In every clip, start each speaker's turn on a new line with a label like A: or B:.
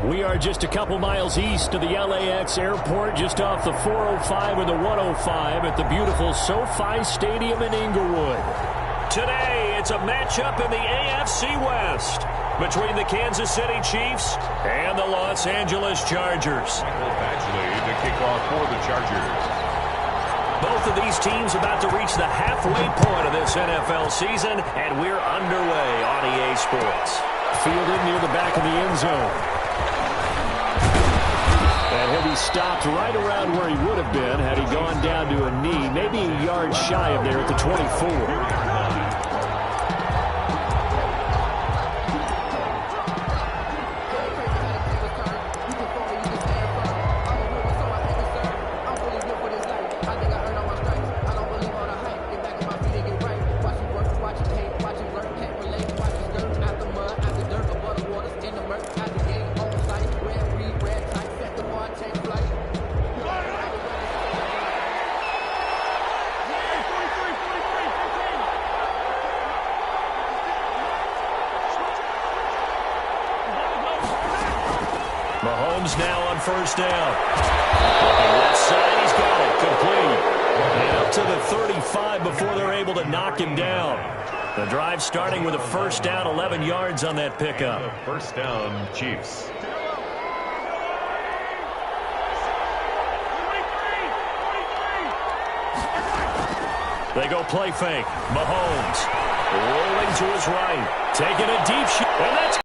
A: We are just a couple miles east of the LAX airport, just off the 405 and the 105 at the beautiful SoFi Stadium in Inglewood. Today, it's a matchup in the AFC West between the Kansas City Chiefs and the Los Angeles Chargers.
B: Michael Badgley to kick off for the Chargers.
A: Both of these teams about to reach the halfway point of this NFL season, and we're underway on EA Sports. Fielded near the back of the end zone. And he'll be stopped right around where he would have been had he gone down to a knee, maybe a yard shy of there at the 24. Mahomes now on first down. Looking left side, he's got it. Complete. And up to the 35 before they're able to knock him down. The drive starting with a first down, 11 yards on that pickup.
B: First down, Chiefs.
A: They go play fake. Mahomes rolling to his right. Taking a deep shot. And that's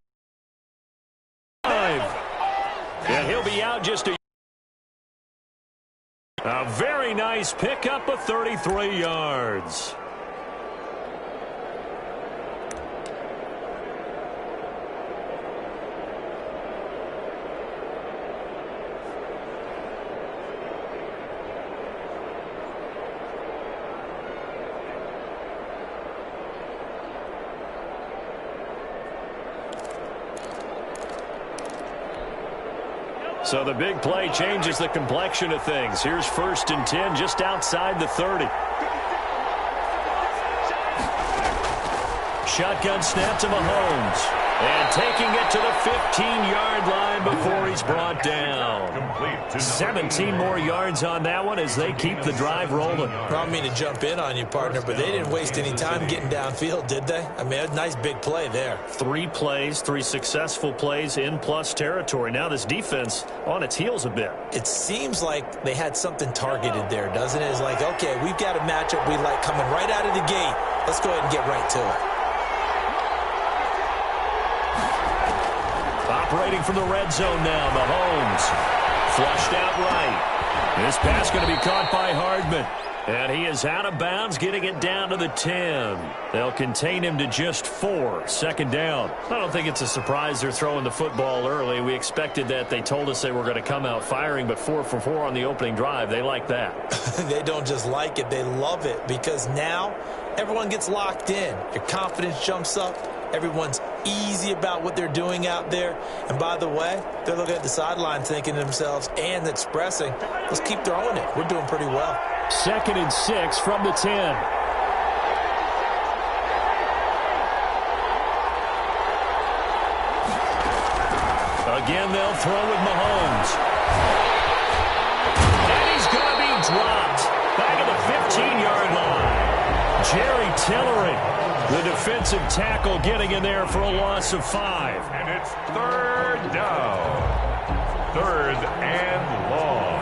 A: and he'll be out just a very nice pickup of 33 yards. So the big play changes the complexion of things. Here's 1st and 10 just outside the 30. Shotgun snap to Mahomes. And taking it to the 15-yard line before he's brought down. 17 more yards on that one as they keep the drive rolling.
C: I don't mean to jump in on you, partner, but they didn't waste any time getting downfield, did they? I mean, a nice big play there.
A: 3 plays, 3 successful plays in plus territory. Now this defense on its heels a bit.
C: It seems like they had something targeted there, doesn't it? It's like, okay, we've got a matchup we like coming right out of the gate. Let's go ahead and get right to it.
A: Operating from the red zone now, Mahomes. Flushed out right. This pass going to be caught by Hardman. And he is out of bounds, getting it down to the 10. They'll contain him to just 4. Second down. I don't think it's a surprise they're throwing the football early. We expected that. They told us they were going to come out firing, but 4 for 4 on the opening drive. They like that.
C: They don't just like it. They love it because now everyone gets locked in. Your confidence jumps up. Everyone's easy about what they're doing out there. And by the way, they're looking at the sideline thinking to themselves and expressing, let's keep throwing it. We're doing pretty well.
A: 2nd and 6 from the 10. Again, they'll throw with Mahomes. And he's going to be dropped back at the 15-yard line. Jerry Tillery, the defensive tackle, getting in there for a loss of 5.
B: And it's 3rd down. 3rd and long.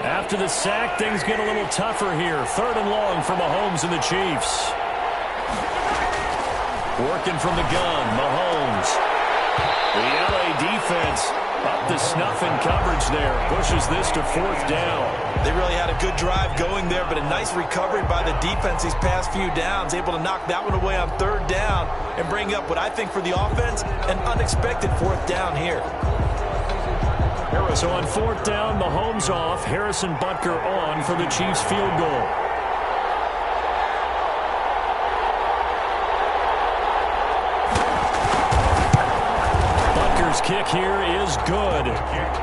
A: After the sack, things get a little tougher here. 3rd and long for Mahomes and the Chiefs. Working from the gun, Mahomes. The LA defense up to snuff in coverage there. Pushes this to 4th down.
C: They really had a good drive going there, but a nice recovery by the defense these past few downs. Able to knock that one away on 3rd down and bring up what I think for the offense, an unexpected 4th down here.
A: So on 4th down, Mahomes off, Harrison Butker on for the Chiefs field goal. kick here is good.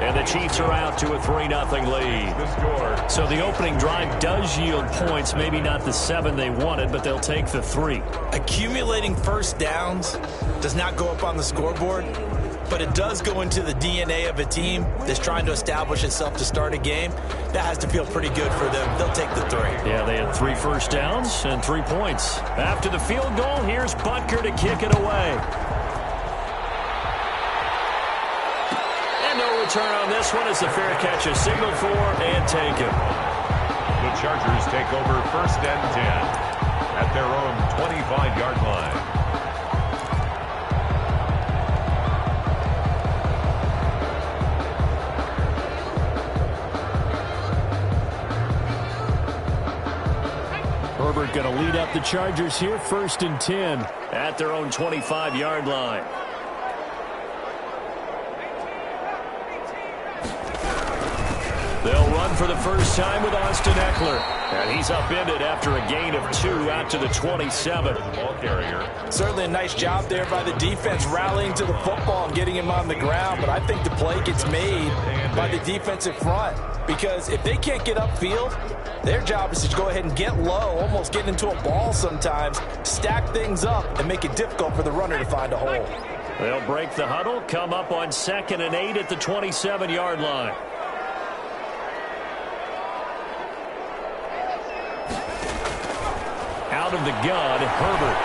A: And the Chiefs are out to a 3-0 lead. So the opening drive does yield points. Maybe not the 7 they wanted, but they'll take the 3.
C: Accumulating first downs does not go up on the scoreboard, but it does go into the DNA of a team that's trying to establish itself to start a game. That has to feel pretty good for them. They'll take the 3.
A: Yeah, they had 3 first downs and 3 points. After the field goal, here's Butker to kick it away. And no return on this one. It's a fair catch, a signal for and taken.
B: The Chargers take over 1st and 10 at their own 25-yard line.
A: Herbert going to lead up the Chargers here, 1st and 10 at their own 25-yard line. They'll run for the first time with Austin Eckler. And he's upended after a gain of 2 out to the 27.
B: Ball carrier.
C: Certainly a nice job there by the defense rallying to the football and getting him on the ground. But I think the play gets made by the defensive front. Because if they can't get upfield, their job is to go ahead and get low, almost get into a ball sometimes, stack things up, and make it difficult for the runner to find a hole.
A: They'll break the huddle, come up on 2nd and 8 at the 27-yard line. Out of the gun, Herbert.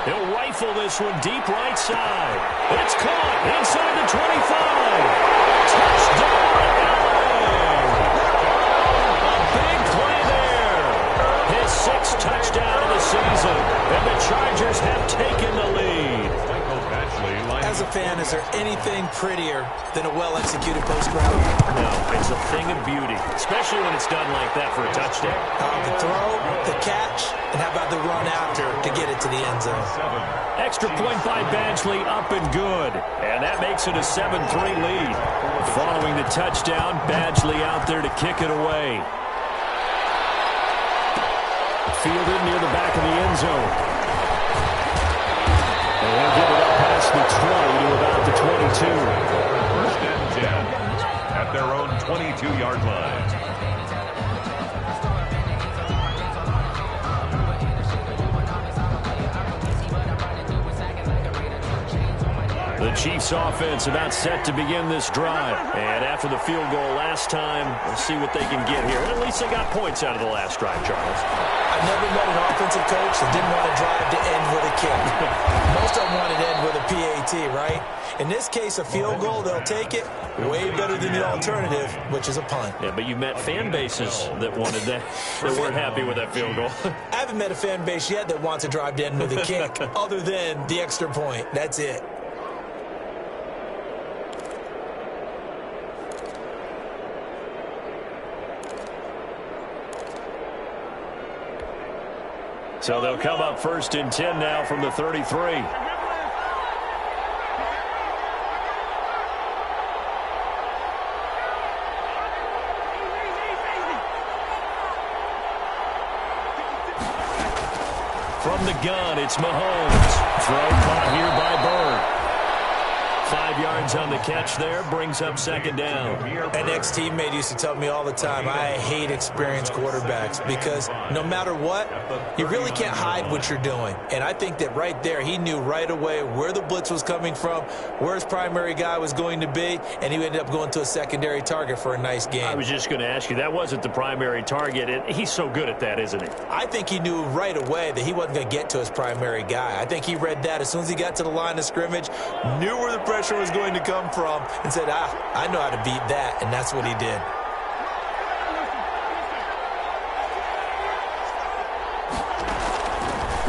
A: He'll rifle this one deep right side. It's caught inside the 25. Touchdown, Allen! A big play there. His 6th touchdown of the season. And the Chargers have taken the lead.
C: As a fan, is there anything prettier than a well-executed post route?
A: No, it's a thing of beauty, especially when it's done like that for a touchdown.
C: The throw, the catch, and how about the run after to get it to the end zone?
A: Extra point by Badgley, up and good. And that makes it a 7-3 lead. Following the touchdown, Badgley out there to kick it away. Fielded near the back of the end zone. And he'll get it up past the 20 to about the 22.
B: 1st and 10 at their own 22-yard line.
A: The Chiefs offense about set to begin this drive. And after the field goal last time, we'll see what they can get here. At least they got points out of the last drive, Charles.
C: I've never met an offensive coach that didn't want to drive to end with a kick. Most of them wanted to end with a PAT, right? In this case, a field goal, they'll take it. Way better than the alternative, which is a punt.
A: Yeah, but you've met fan bases that wanted that, that weren't happy with that field goal.
C: I haven't met a fan base yet that wants to drive to end with a kick, other than the extra point. That's it.
A: So they'll come up 1st and 10 now from the 33. From the gun, it's Mahomes. Throw caught here by Bird. 5 yards on the catch there, brings up 2nd down.
C: An ex-teammate used to tell me all the time, I hate experienced quarterbacks because no matter what, you really can't hide what you're doing. And I think that right there, he knew right away where the blitz was coming from, where his primary guy was going to be, and he ended up going to a secondary target for a nice game.
A: I was just going to ask you, that wasn't the primary target. He's so good at that, isn't he?
C: I think he knew right away that he wasn't going to get to his primary guy. I think he read that as soon as he got to the line of scrimmage, knew where the pressure was going to come from, and said, I know how to beat that, and that's what he did.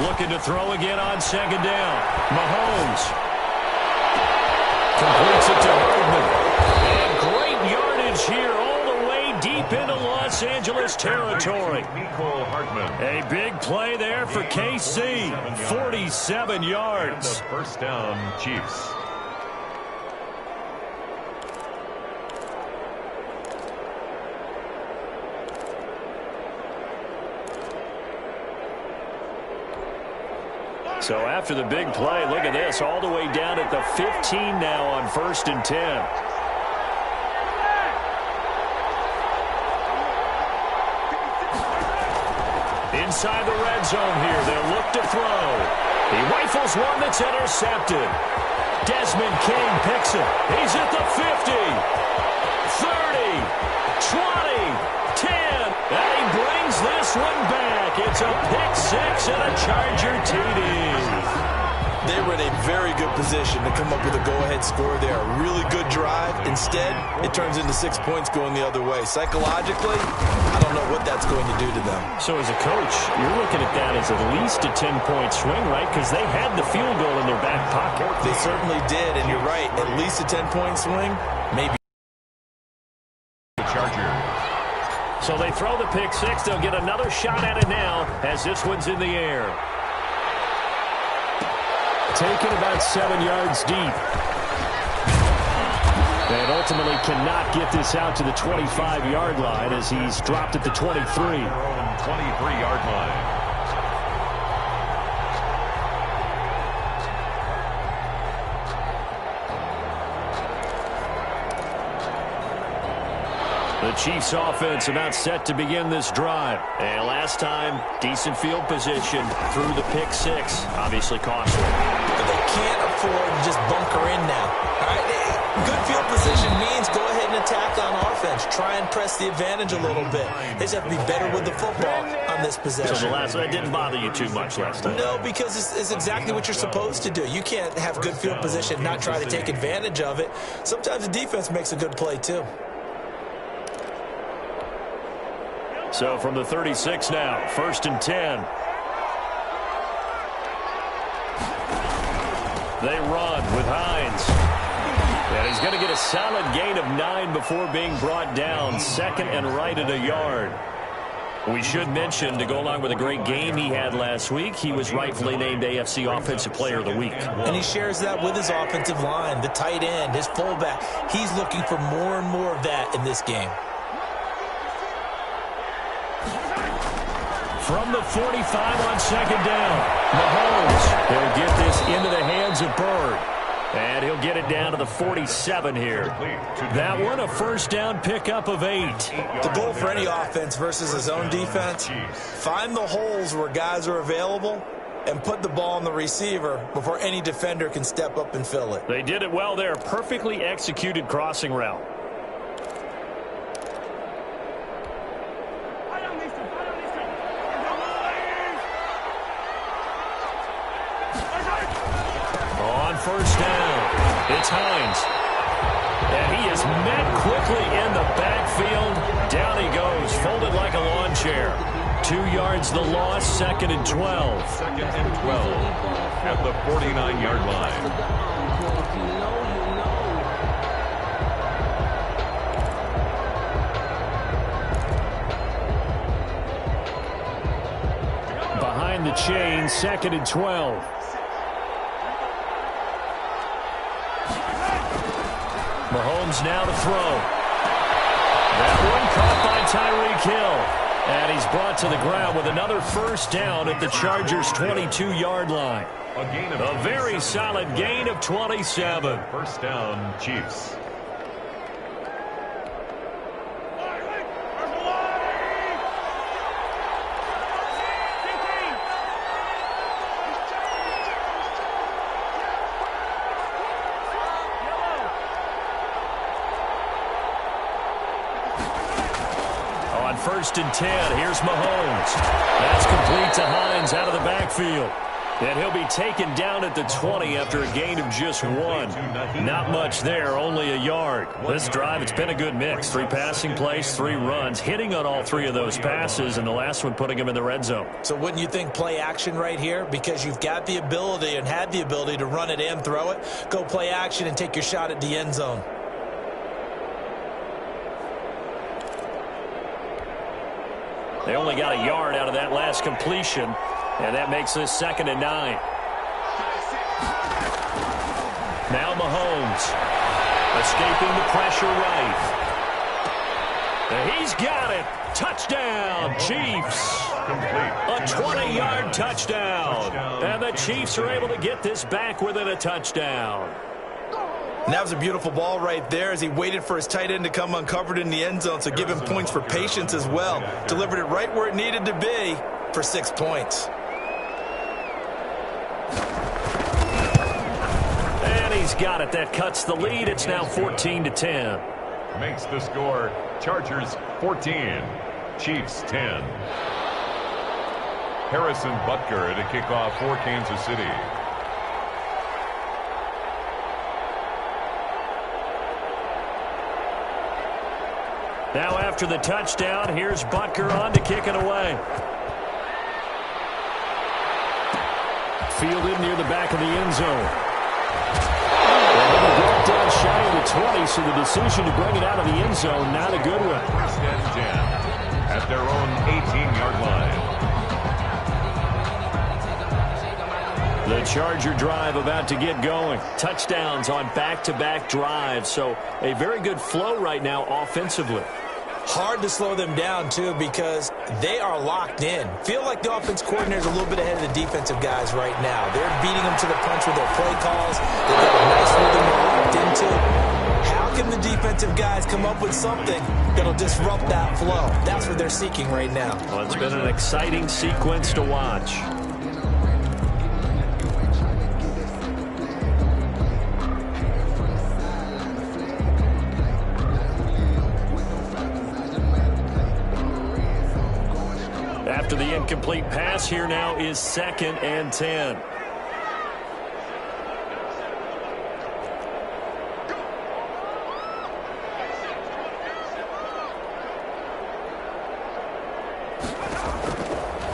A: Looking to throw again on 2nd down. Mahomes completes it to Hardman. And great yardage here all the way deep into Los Angeles territory.
B: Mecole Hardman.
A: A big play there for KC. 47 yards.
B: The 1st down, Chiefs.
A: So after the big play, look at this, all the way down at the 15 now on 1st and 10. Inside the red zone here, they'll look to throw. He rifles one that's intercepted. Desmond King picks it. He's at the 50, 30, 20, 10, and he brings this one back. It's a pick six and a Charger TD.
C: They were in a very good position to come up with a go-ahead score there. A really good drive. Instead, it turns into 6 points going the other way. Psychologically, I don't know what that's going to do to them.
A: So as a coach, you're looking at that as at least a 10-point swing, right? Because they had the field goal in their back pocket.
C: They certainly did, and you're right. At least a 10-point swing, maybe.
B: Charger.
A: So they throw the pick six. They'll get another shot at it now as this one's in the air. Taken about 7 yards deep. And ultimately cannot get this out to the 25-yard line as he's dropped at the 23.
B: 23-yard line.
A: The Chiefs offense about set to begin this drive. And last time, decent field position through the pick six. Obviously costly.
C: But they can't afford to just bunker in now. All right, good field position means go ahead and attack on offense. Try and press the advantage a little bit. They just have to be better with the football on this possession.
A: So that didn't bother you too much last time?
C: No, because it's exactly what you're supposed to do. You can't have good field position and not try to take advantage of it. Sometimes the defense makes a good play too.
A: So from the 36 now, 1st and 10. They run with Hines. And he's going to get a solid gain of 9 before being brought down. 2nd and right at a yard. We should mention, to go along with a great game he had last week, he was rightfully named AFC Offensive Player of the Week.
C: And he shares that with his offensive line, the tight end, his fullback. He's looking for more and more of that in this game.
A: From the 45 on 2nd down, Mahomes. He'll get this into the hands of Bird. And he'll get it down to the 47 here. That one, a first down pickup of 8.
C: The goal for any offense versus his own defense, find the holes where guys are available and put the ball on the receiver before any defender can step up and fill it.
A: They did it well there. Perfectly executed crossing route. First down, it's Hines. And he is met quickly in the backfield. Down he goes, folded like a lawn chair. 2 yards the loss, 2nd and 12.
B: 2nd and 12 at the 49-yard line.
A: Behind the chain, 2nd and 12. Mahomes now to throw. That one caught by Tyreek Hill. And he's brought to the ground with another first down at the Chargers' 22-yard line. A very solid gain of 27.
B: First down, Chiefs.
A: On 1st and 10, here's Mahomes. That's complete to Hines out of the backfield. And he'll be taken down at the 20 after a gain of just 1. Not much there, only a yard. This drive, it's been a good mix. 3 passing plays, 3 runs, hitting on all 3 of those passes, and the last one putting him in the red zone.
C: So wouldn't you think play action right here? Because you've got the ability and had the ability to run it and throw it. Go play action and take your shot at the end zone.
A: They only got a yard out of that last completion, and that makes this 2nd and 9. Now Mahomes escaping the pressure right. He's got it. Touchdown, Chiefs. A 20-yard touchdown. And the Chiefs are able to get this back within a touchdown.
C: And that was a beautiful ball right there as he waited for his tight end to come uncovered in the end zone, so give him points for patience as well. Delivered it right where it needed to be for 6 points.
A: And he's got it. That cuts the lead. It's now 14-10.
B: Makes the score Chargers 14, Chiefs 10. Harrison Butker to kick off for Kansas City.
A: Now after the touchdown, here's Butker on to kick it away. Fielded near the back of the end zone. And brought down shy of the 20, so the decision to bring it out of the end zone, not a good one.
B: First and 10 at their own 18-yard line.
A: The Charger drive about to get going. Touchdowns on back-to-back drives, so a very good flow right now offensively.
C: Hard to slow them down, too, because they are locked in. Feel like the offense coordinator is a little bit ahead of the defensive guys right now. They're beating them to the punch with their play calls. They've got a nice rhythm they're locked into. How can the defensive guys come up with something that'll disrupt that flow? That's what they're seeking right now.
A: Well, it's been an exciting sequence to watch. After the incomplete pass, here now is 2nd and 10.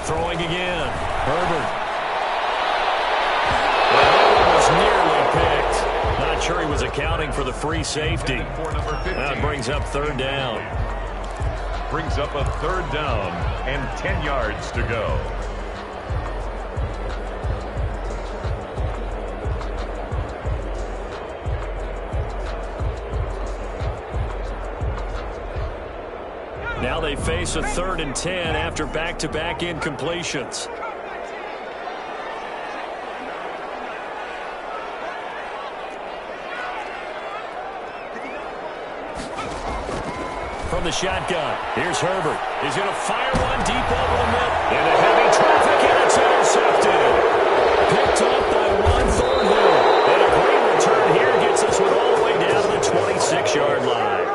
A: Throwing again. Herbert. That was nearly picked. Not sure he was accounting for the free safety. That brings up 3rd down.
B: Brings up a 3rd down and 10 yards to go.
A: Now they face a 3rd and 10 after back-to-back incompletions. From the shotgun, here's Herbert. He's going to fire one deep over the middle. Into heavy traffic, and it's intercepted. Picked up by Juan Thornhill. And a great return here gets us all the way down to the 26-yard line.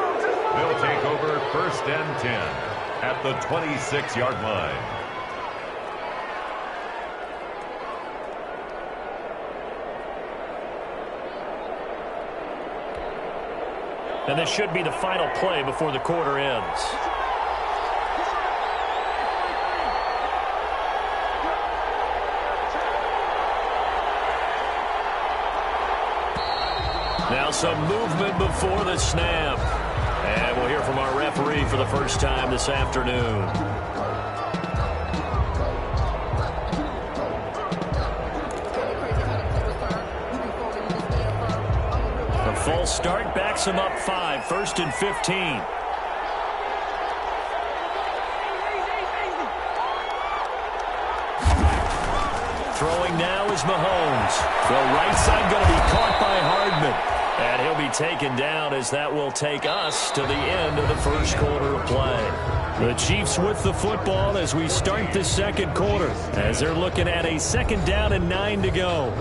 B: They'll take over 1st and 10 at the 26-yard line.
A: And this should be the final play before the quarter ends. Now some movement before the snap. And we'll hear from our referee for the first time this afternoon. A false start backs him up 5, 1st and 15. Throwing now is Mahomes. The right side going to be caught by Hardman. And he'll be taken down as that will take us to the end of the first quarter of play. The Chiefs with the football as we start the second quarter, as they're looking at a 2nd down and 9 to go.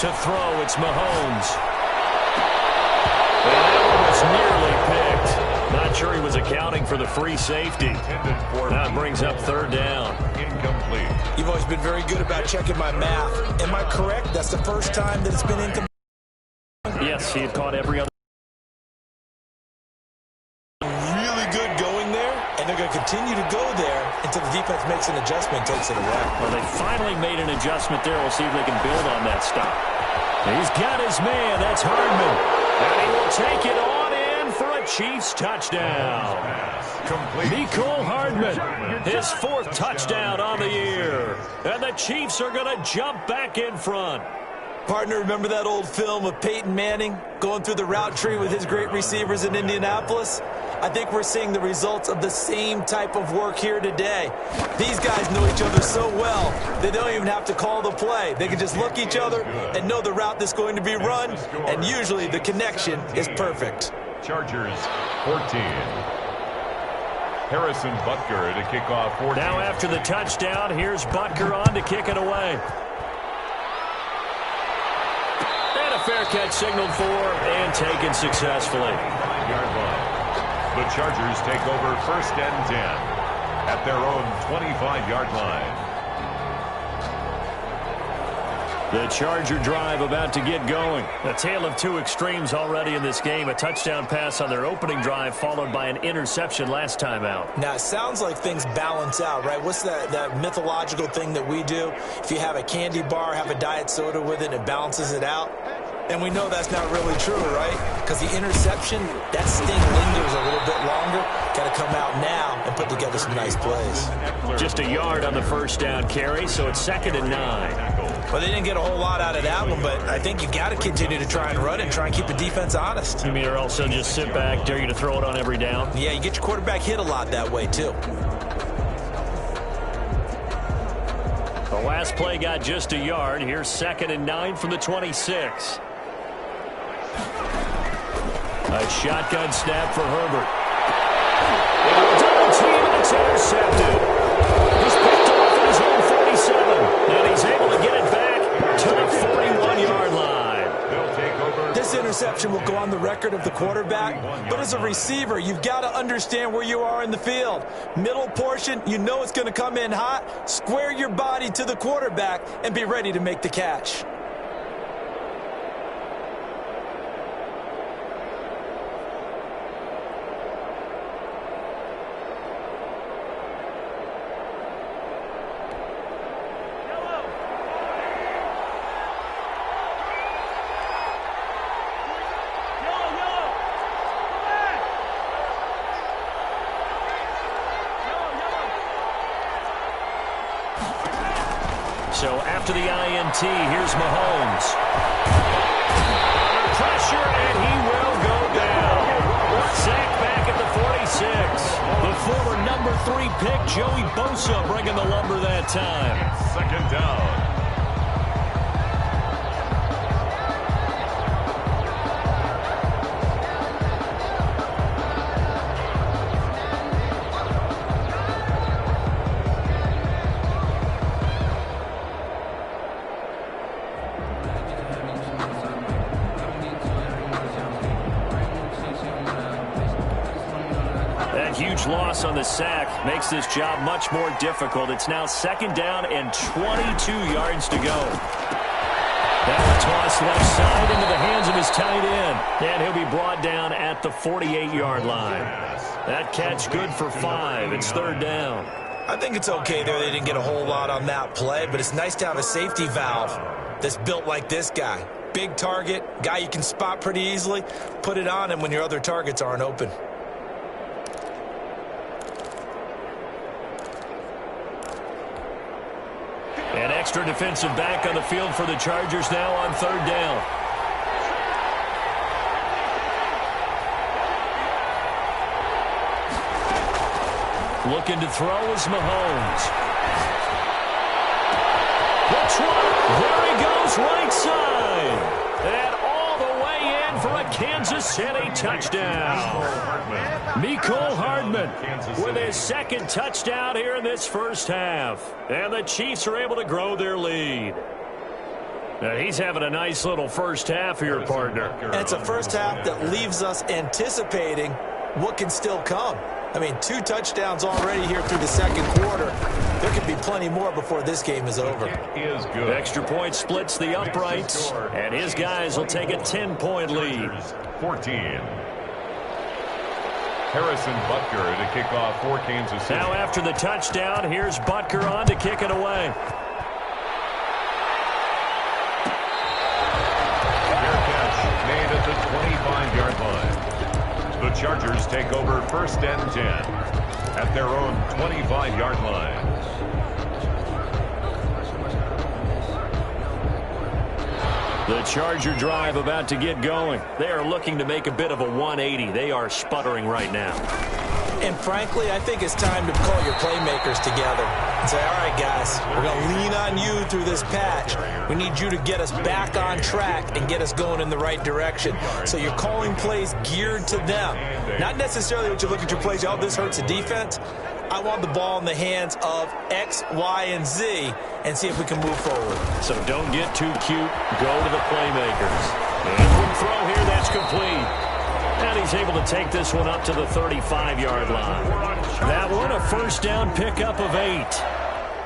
A: To throw, it's Mahomes. And that one was nearly picked. Not sure he was accounting for the free safety. Now it brings up 3rd down.
B: Incomplete.
C: You've always been very good about checking my math. Am I correct? That's the first time that it's been incomplete?
A: Yes, Yes, he had caught every other.
C: Really good going there, and they're going to continue to go there until the defense makes an adjustment and takes it away.
A: Well, they finally made an adjustment there. We'll see if they can build on that stop. He's got his man. That's Hardman. And he will take it on in for a Chiefs touchdown. Mecole Hardman, his 4th touchdown on the year. And the Chiefs are going to jump back in front.
C: Partner, remember that old film of Peyton Manning going through the route tree with his great receivers in Indianapolis? I think we're seeing the results of the same type of work here today. These guys know each other so well, they don't even have to call the play. They can just look each other and know the route that's going to be run, and usually the connection is perfect.
B: Chargers 14. Harrison Butker to kick off 14.
A: Now after the touchdown, here's Butker on to kick it away. And a fair catch signaled for and taken successfully.
B: 5-yard line. The Chargers take over 1st and 10 at their own 25-yard line.
A: The Charger drive about to get going. A tale of 2 extremes already in this game. A touchdown pass on their opening drive followed by an interception last time out.
C: Now, it sounds like things balance out, right? What's that mythological thing that we do? If you have a candy bar, have a diet soda with it, it balances it out. And we know that's not really true, right? Because the interception, that sting lingers a little bit longer. Got to come out now and put together some nice plays.
A: Just a yard on the 1st down carry, so it's 2nd and 9.
C: Well, they didn't get a whole lot out of that one, but I think you got to continue to try and run and try and keep the defense honest.
A: You mean or also just sit back, dare you to throw it on every down?
C: Yeah, you get your quarterback hit a lot that way, too.
A: The last play got just a yard. Here's 2nd and 9 from the 26. A shotgun snap for Herbert. Double team, and it's intercepted. He's picked off at his own 47, and he's able to get it back to the 41-yard line.
C: This interception will go on the record of the quarterback, but as a receiver, you've got to understand where you are in the field. Middle portion, you know it's going to come in hot. Square your body to the quarterback and be ready to make the catch.
A: So after the INT, here's Mahomes. Under pressure, and he will go down. Sack back at the 46. The former number 3 pick, Joey Bosa, bringing the lumber that time.
B: 2nd down.
A: Huge loss on the sack makes this job much more difficult. It's now 2nd down and 22 yards to go. That toss left side into the hands of his tight end. And he'll be brought down at the 48-yard line. That catch good for 5. It's 3rd down.
C: I think it's okay there. They didn't get a whole lot on that play, but it's nice to have a safety valve that's built like this guy. Big target, guy you can spot pretty easily. Put it on him when your other targets aren't open.
A: An extra defensive back on the field for the Chargers now on 3rd down. Looking to throw is Mahomes. There he goes, right side. And all the way in for a Kansas City touchdown. Mecole Hardman with his 2nd touchdown here in this 1st half. And the Chiefs are able to grow their lead. Now he's having a nice little 1st half here, partner.
C: And it's a 1st half that leaves us anticipating what can still come. I mean, 2 touchdowns already here through the 2nd quarter. there could be plenty more before this game is over.
B: Is good.
A: Extra point splits the uprights, and his guys will take a 10-point lead.
B: 14. Harrison Butker to kick off for Kansas City.
A: Now after the touchdown, here's Butker on to kick it away.
B: Fair catch made at the 25-yard line. The Chargers take over 1st and 10 at their own 25-yard line.
A: The Charger drive about to get going. They are looking to make a bit of a 180. They are sputtering right now.
C: And frankly, I think it's time to call your playmakers together and say, all right, guys, we're going to lean on you through this patch. We need you to get us back on track and get us going in the right direction. So you're calling plays geared to them. Not necessarily what you look at your plays, oh, this hurts the defense. I want the ball in the hands of X, Y, and Z and see if we can move forward.
A: So don't get too cute. Go to the playmakers. And quick throw here, that's complete. And he's able to take this one up to the 35-yard line. That one, a 1st down pickup of 8.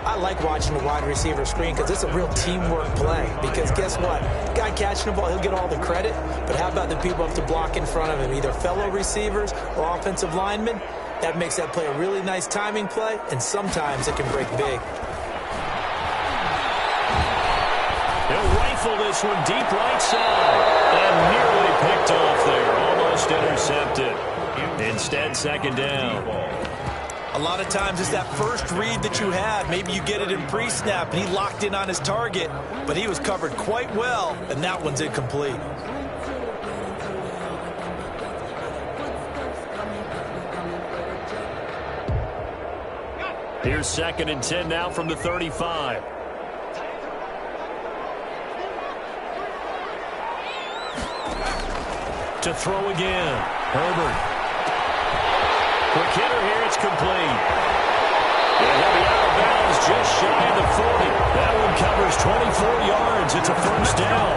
C: I like watching the wide receiver screen because it's a real teamwork play. Because guess what? The guy catching the ball, he'll get all the credit. But how about the people up to block in front of him, either fellow receivers or offensive linemen? That makes that play a really nice timing play, and sometimes it can break big.
A: He'll rifle this one deep right side. And nearly picked off there. Almost intercepted. Instead, 2nd down.
C: A lot of times it's that first read that you have. Maybe you get it in pre-snap, and he locked in on his target, but he was covered quite well, and that one's incomplete.
A: Here's 2nd and 10 now from the 35. To throw again. Herbert. Quick hitter here. It's complete. And he'll be out of bounds just shy of the 40. That one covers 24 yards. It's a 1st down.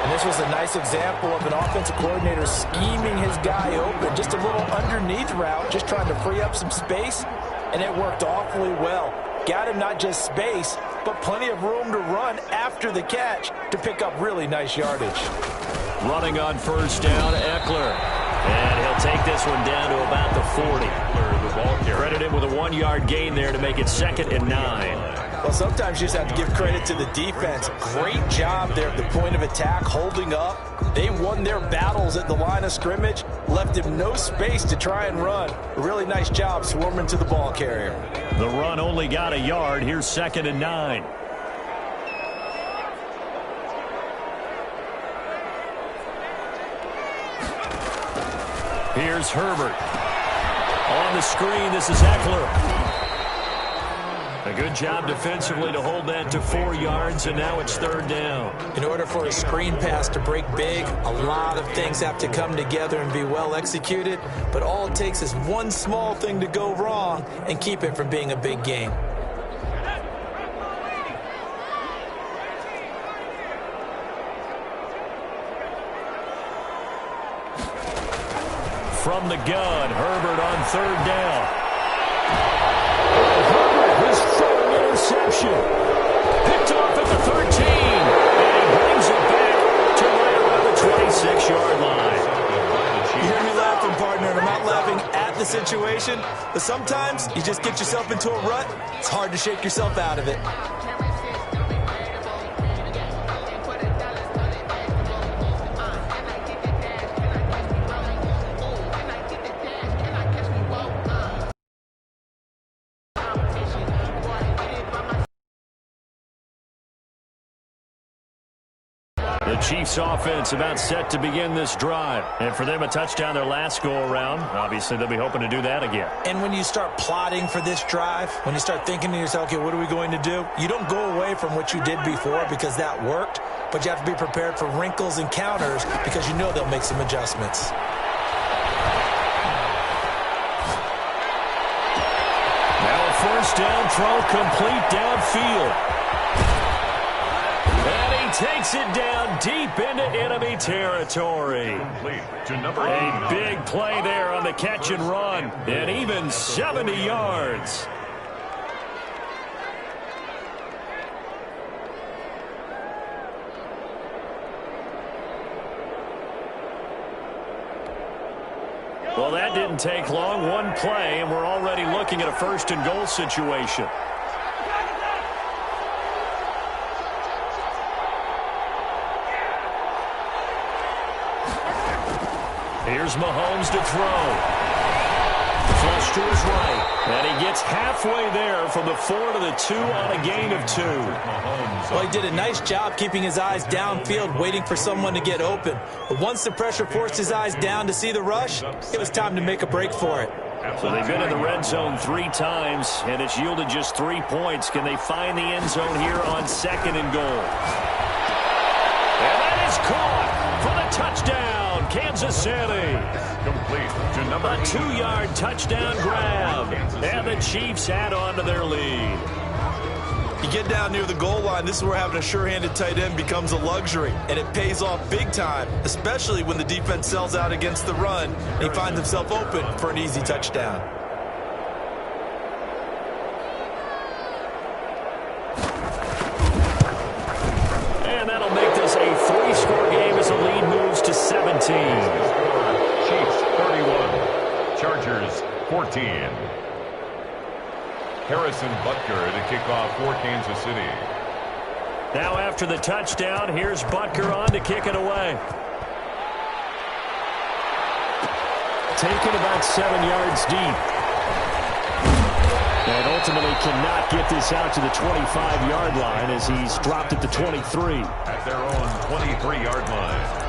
C: And this was a nice example of an offensive coordinator scheming his guy open. Just a little underneath route, just trying to free up some space. And it worked awfully well. Got him not just space, but plenty of room to run after the catch to pick up really nice yardage.
A: Running on 1st down, Eckler. And he'll take this one down to about the 40. Credit him with a 1-yard gain there to make it 2nd and 9.
C: Well, sometimes you just have to give credit to the defense. Great job there at the point of attack, holding up. They won their battles at the line of scrimmage, left him no space to try and run. A really nice job swarming to the ball carrier.
A: The run only got a yard. Here's 2nd and 9. Here's Herbert. On the screen, this is Eckler. A good job defensively to hold that to 4 yards, and now it's 3rd down.
C: In order for a screen pass to break big, a lot of things have to come together and be well executed, but all it takes is one small thing to go wrong and keep it from being a big game.
A: From the gun, Herbert on 3rd down. His 3rd interception. Picked off at the 13. And he brings it back to right around the 26-yard line.
C: You hear me laughing, partner, and I'm not laughing at the situation, but sometimes you just get yourself into a rut. It's hard to shake yourself out of it.
A: The Chiefs offense about set to begin this drive. And for them, a touchdown their last go-around. Obviously, they'll be hoping to do that again.
C: And when you start plotting for this drive, when you start thinking to yourself, okay, what are we going to do? You don't go away from what you did before because that worked, but you have to be prepared for wrinkles and counters because you know they'll make some adjustments.
A: Now a 1st down throw complete downfield. Takes it down deep into enemy territory. A big play there on the catch and run, and even 70 yards. Well, that didn't take long. One play, and we're already looking at a first-and-goal situation. Here's Mahomes to throw. Flush to his right. And he gets halfway there from the 4 to the 2 on a gain of 2.
C: Well, he did a nice job keeping his eyes downfield, waiting for someone to get open. But once the pressure forced his eyes down to see the rush, it was time to make a break for it.
A: So they've been in the red zone 3 times, and it's yielded just 3 points. Can they find the end zone here on 2nd and goal? And that is caught for the touchdown, Kansas City.
B: Complete to number
A: A 2-yard touchdown grab, and the Chiefs add on to their lead.
C: You get down near the goal line, this is where having a sure-handed tight end becomes a luxury, and it pays off big time, especially when the defense sells out against the run, and he finds himself open for an easy touchdown.
A: And that'll make this a 3-score game as the lead moves to 17.
B: Chiefs 31, Chargers 14. Harrison Butker to kick off for Kansas City.
A: Now after the touchdown, here's Butker on to kick it away. Taken about 7 yards deep. And ultimately cannot get this out to the 25-yard line as he's dropped at the 23.
B: At their own 23-yard line.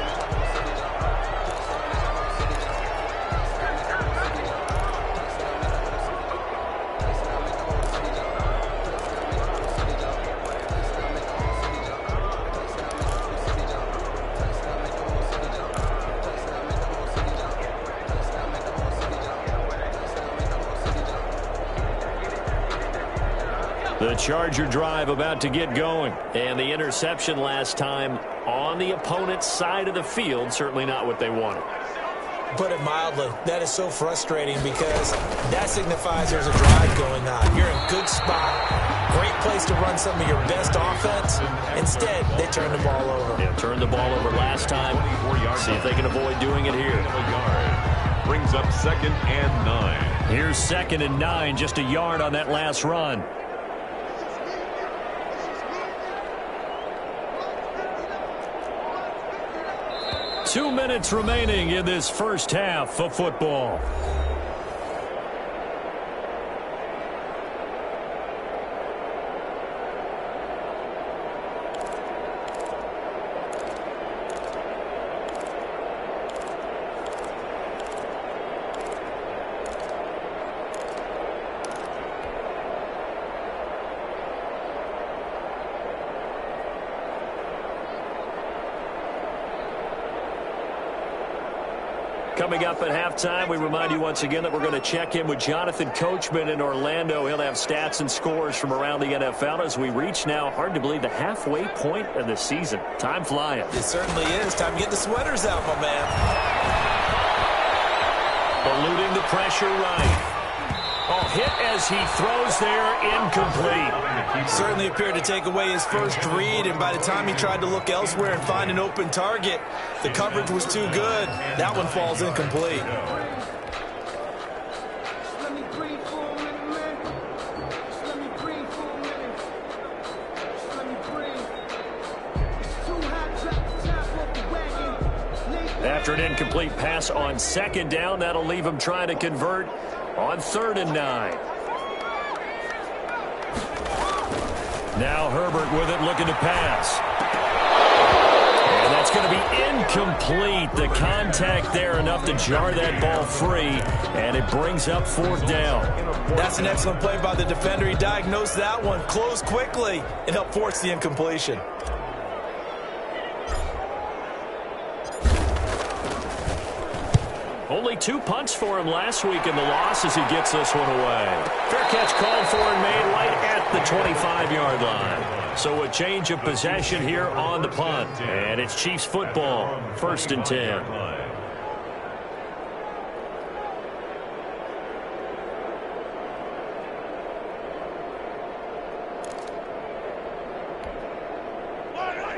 A: The Charger drive about to get going. And the interception last time on the opponent's side of the field, certainly not what they wanted.
C: Put it mildly, that is so frustrating because that signifies there's a drive going on. You're in a good spot, great place to run some of your best offense. Instead, they turn the ball over.
A: Yeah, turned the ball over last time. See if they can avoid doing it here.
B: Brings up 2nd and 9.
A: Here's 2nd and 9, just a yard on that last run. Two minutes remaining in this first half of football. Coming up at halftime, we remind you once again that we're going to check in with Jonathan Coachman in Orlando. He'll have stats and scores from around the NFL as we reach now, hard to believe, the halfway point of the season. Time flying.
C: It certainly is. Time to get the sweaters out, my man.
A: Eluding the pressure right. Oh, hit as he throws there, incomplete.
C: Certainly appeared to take away his first read, and by the time he tried to look elsewhere and find an open target, the coverage was too good. That one falls incomplete.
A: After an incomplete pass on 2nd down, that'll leave him trying to convert on 3rd and 9. Now Herbert with it, looking to pass. And that's going to be incomplete. The contact there enough to jar that ball free, and it brings up 4th down.
C: That's an excellent play by the defender. He diagnosed that one, closed quickly, and helped force the incompletion.
A: Only 2 punts for him last week in the loss as he gets this one away. Fair catch called for and made right at the 25-yard line. So a change of possession here on the punt. And it's Chiefs football, 1st and 10.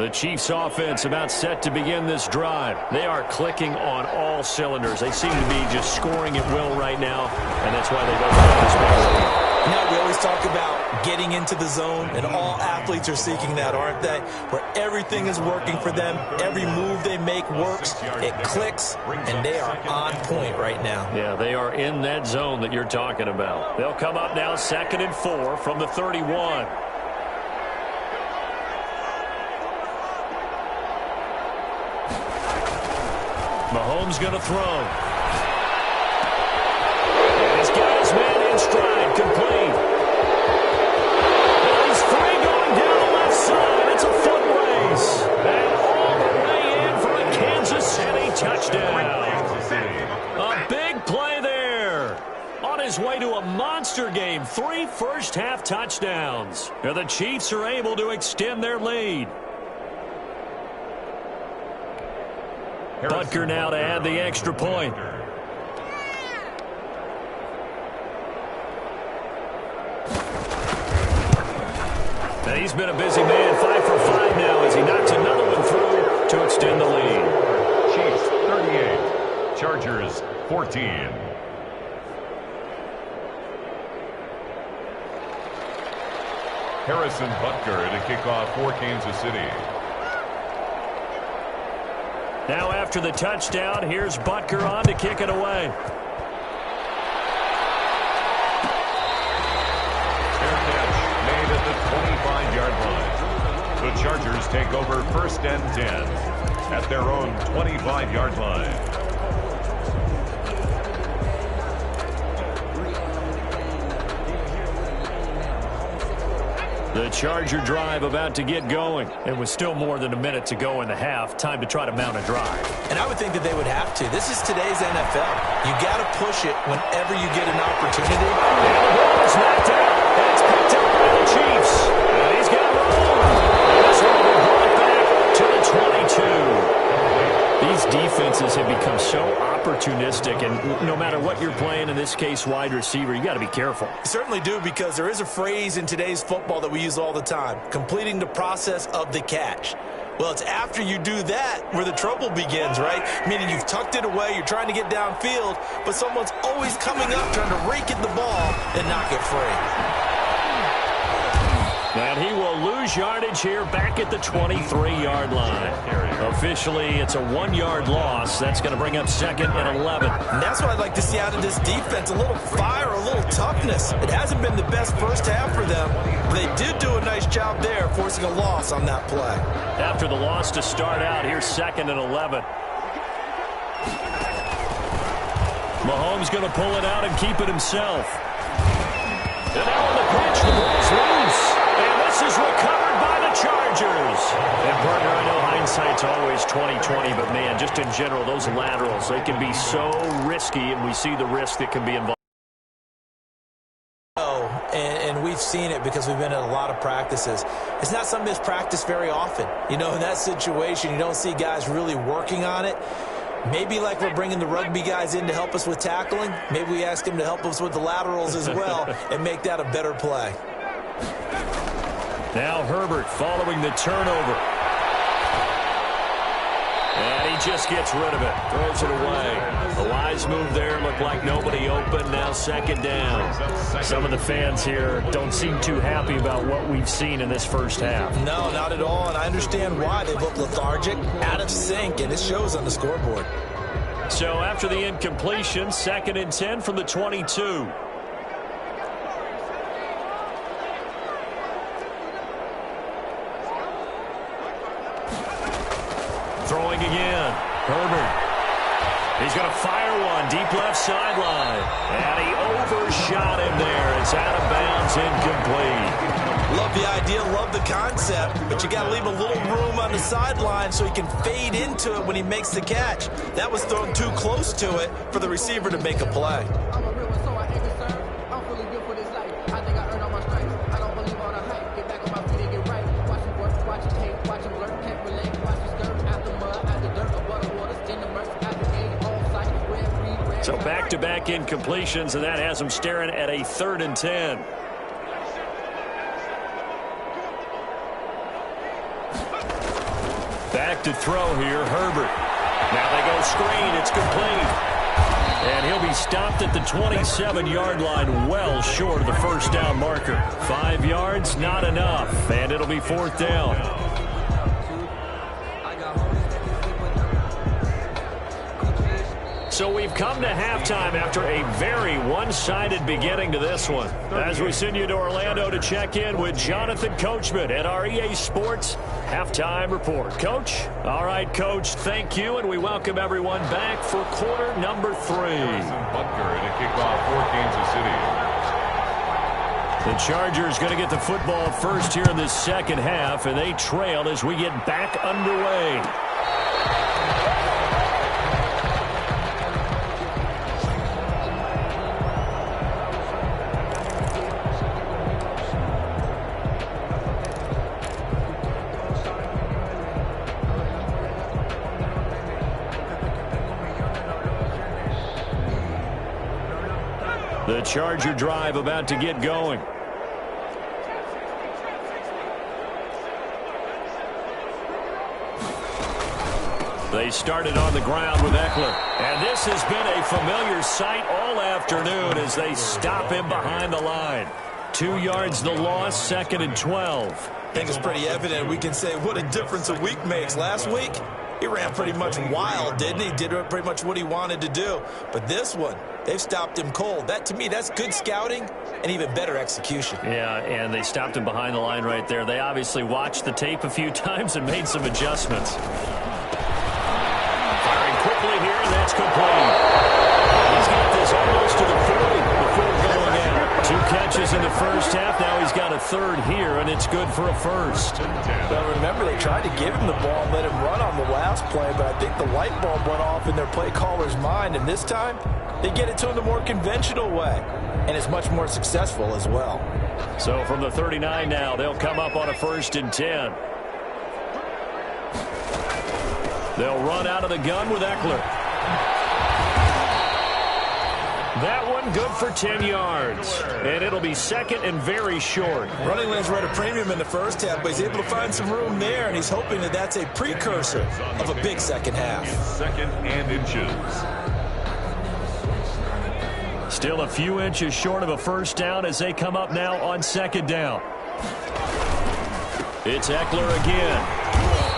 A: The Chiefs offense about set to begin this drive. They are clicking on all cylinders. They seem to be just scoring at will right now, and that's why they've opened up this big lead.
C: You know, we always talk about getting into the zone, and all athletes are seeking that, aren't they? Where everything is working for them, every move they make works, it clicks, and they are on point right now.
A: Yeah, they are in that zone that you're talking about. They'll come up now 2nd and 4 from the 31. Mahomes going to throw. And he's got his man in stride, complete. And he's free going down the left side. It's a foot race. And all the way in for a Kansas City touchdown. A big play there. On his way to a monster game. 3 first-half touchdowns. And the Chiefs are able to extend their lead. Butker now to add the extra point. And he's been a busy man, 5 for 5 now as he knocks another one through to extend the lead.
B: Chiefs 38, Chargers 14. Harrison Butker to kick off for Kansas City.
A: Now after the touchdown, here's Butker on to kick it away.
B: Fair catch made at the 25-yard line. The Chargers take over 1st and 10 at their own 25-yard line.
A: The Charger drive about to get going. It was still more than a minute to go in the half. Time to try to mount a drive.
C: And I would think that they would have to. This is today's NFL. You got to push it whenever you get an opportunity.
A: And the ball is knocked out. And it's picked up by the Chiefs. And he's got room. And this one will be brought back to the 22. These defenses have become so opportunistic, and no matter what you're playing, in this case wide receiver, you got to be careful.
C: You certainly do, because there is a phrase in today's football that we use all the time: completing the process of the catch. Well, it's after you do that where the trouble begins, right? Meaning you've tucked it away, you're trying to get downfield, but someone's always coming up trying to rake at the ball and knock it free.
A: And he will lose yardage here back at the 23-yard line. Officially, it's a 1-yard loss. That's going to bring up 2nd and 11.
C: And that's what I'd like to see out of this defense, a little fire, a little toughness. It hasn't been the best first half for them, but they did do a nice job there, forcing a loss on that play.
A: After the loss to start out, here's 2nd and 11. Mahomes going to pull it out and keep it himself. And now on the pitch, the ball's loose. And this is recovered by the Chargers. And, partner, I know hindsight's always 20/20, but, man, just in general, those laterals, they can be so risky, and we see the risk that can be involved.
C: And we've seen it because we've been at a lot of practices. It's not something that's practiced very often. You know, in that situation, you don't see guys really working on it. Maybe like we're bringing the rugby guys in to help us with tackling, maybe we ask them to help us with the laterals as well and make that a better play.
A: Now Herbert following the turnover. And he just gets rid of it. Throws it away. A wise move there. Looked like nobody open. Now 2nd down. Some of the fans here don't seem too happy about what we've seen in this first half.
C: No, not at all. And I understand why. They look lethargic, out of sync, and it shows on the scoreboard.
A: So after the incompletion, 2nd and 10 from the 22. Throwing again. Herbert. He's going to fire one deep left sideline. And he overshot him there. It's out of bounds, incomplete.
C: Love the idea, love the concept, but you got to leave a little room on the sideline so he can fade into it when he makes the catch. That was thrown too close to it for the receiver to make a play.
A: So back-to-back incompletions, and that has him staring at a 3rd and 10. back to throw here, Herbert. Now they go screen. It's complete. And he'll be stopped at the 27-yard line, well short of the first down marker. 5 yards, not enough, and it'll be 4th down. So we've come to halftime after a very one-sided beginning to this one. As we send you to Orlando to check in with Jonathan Coachman at our EA Sports Halftime Report. Coach? All right, Coach, thank you, and we welcome everyone back for quarter number 3.
B: Butker in a kickoff for Kansas City.
A: The Chargers going to get the football first here in this second half, and they trail as we get back underway. The Charger drive about to get going. They started on the ground with Eckler. And this has been a familiar sight all afternoon as they stop him behind the line. 2 yards the loss, 2nd and 12.
C: I think it's pretty evident. We can say what a difference a week makes. Last week, he ran pretty much wild, didn't he? Did pretty much what he wanted to do. But this one, they've stopped him cold. That, to me, that's good scouting and even better execution.
A: Yeah, and they stopped him behind the line right there. They obviously watched the tape a few times and made some adjustments. Firing quickly here, and that's complete. He's got this almost to the 40 before going out. 2 catches in the first half. Now he's got a 3rd here, and it's good for a first.
C: Well, remember, they tried to give him the ball and let him run on the last play, but I think the light bulb went off in their play caller's mind, and this time they get it to him the more conventional way, and it's much more successful as well.
A: So from the 39 now, they'll come up on a 1st and 10. They'll run out of the gun with Eckler. That one good for 10 yards. And it'll be 2nd and very short.
C: Running lanes were at a premium in the first half, but he's able to find some room there, and he's hoping that that's a precursor of a big second half.
B: 2nd and inches.
A: Still a few inches short of a first down as they come up now on 2nd down. It's Eckler again.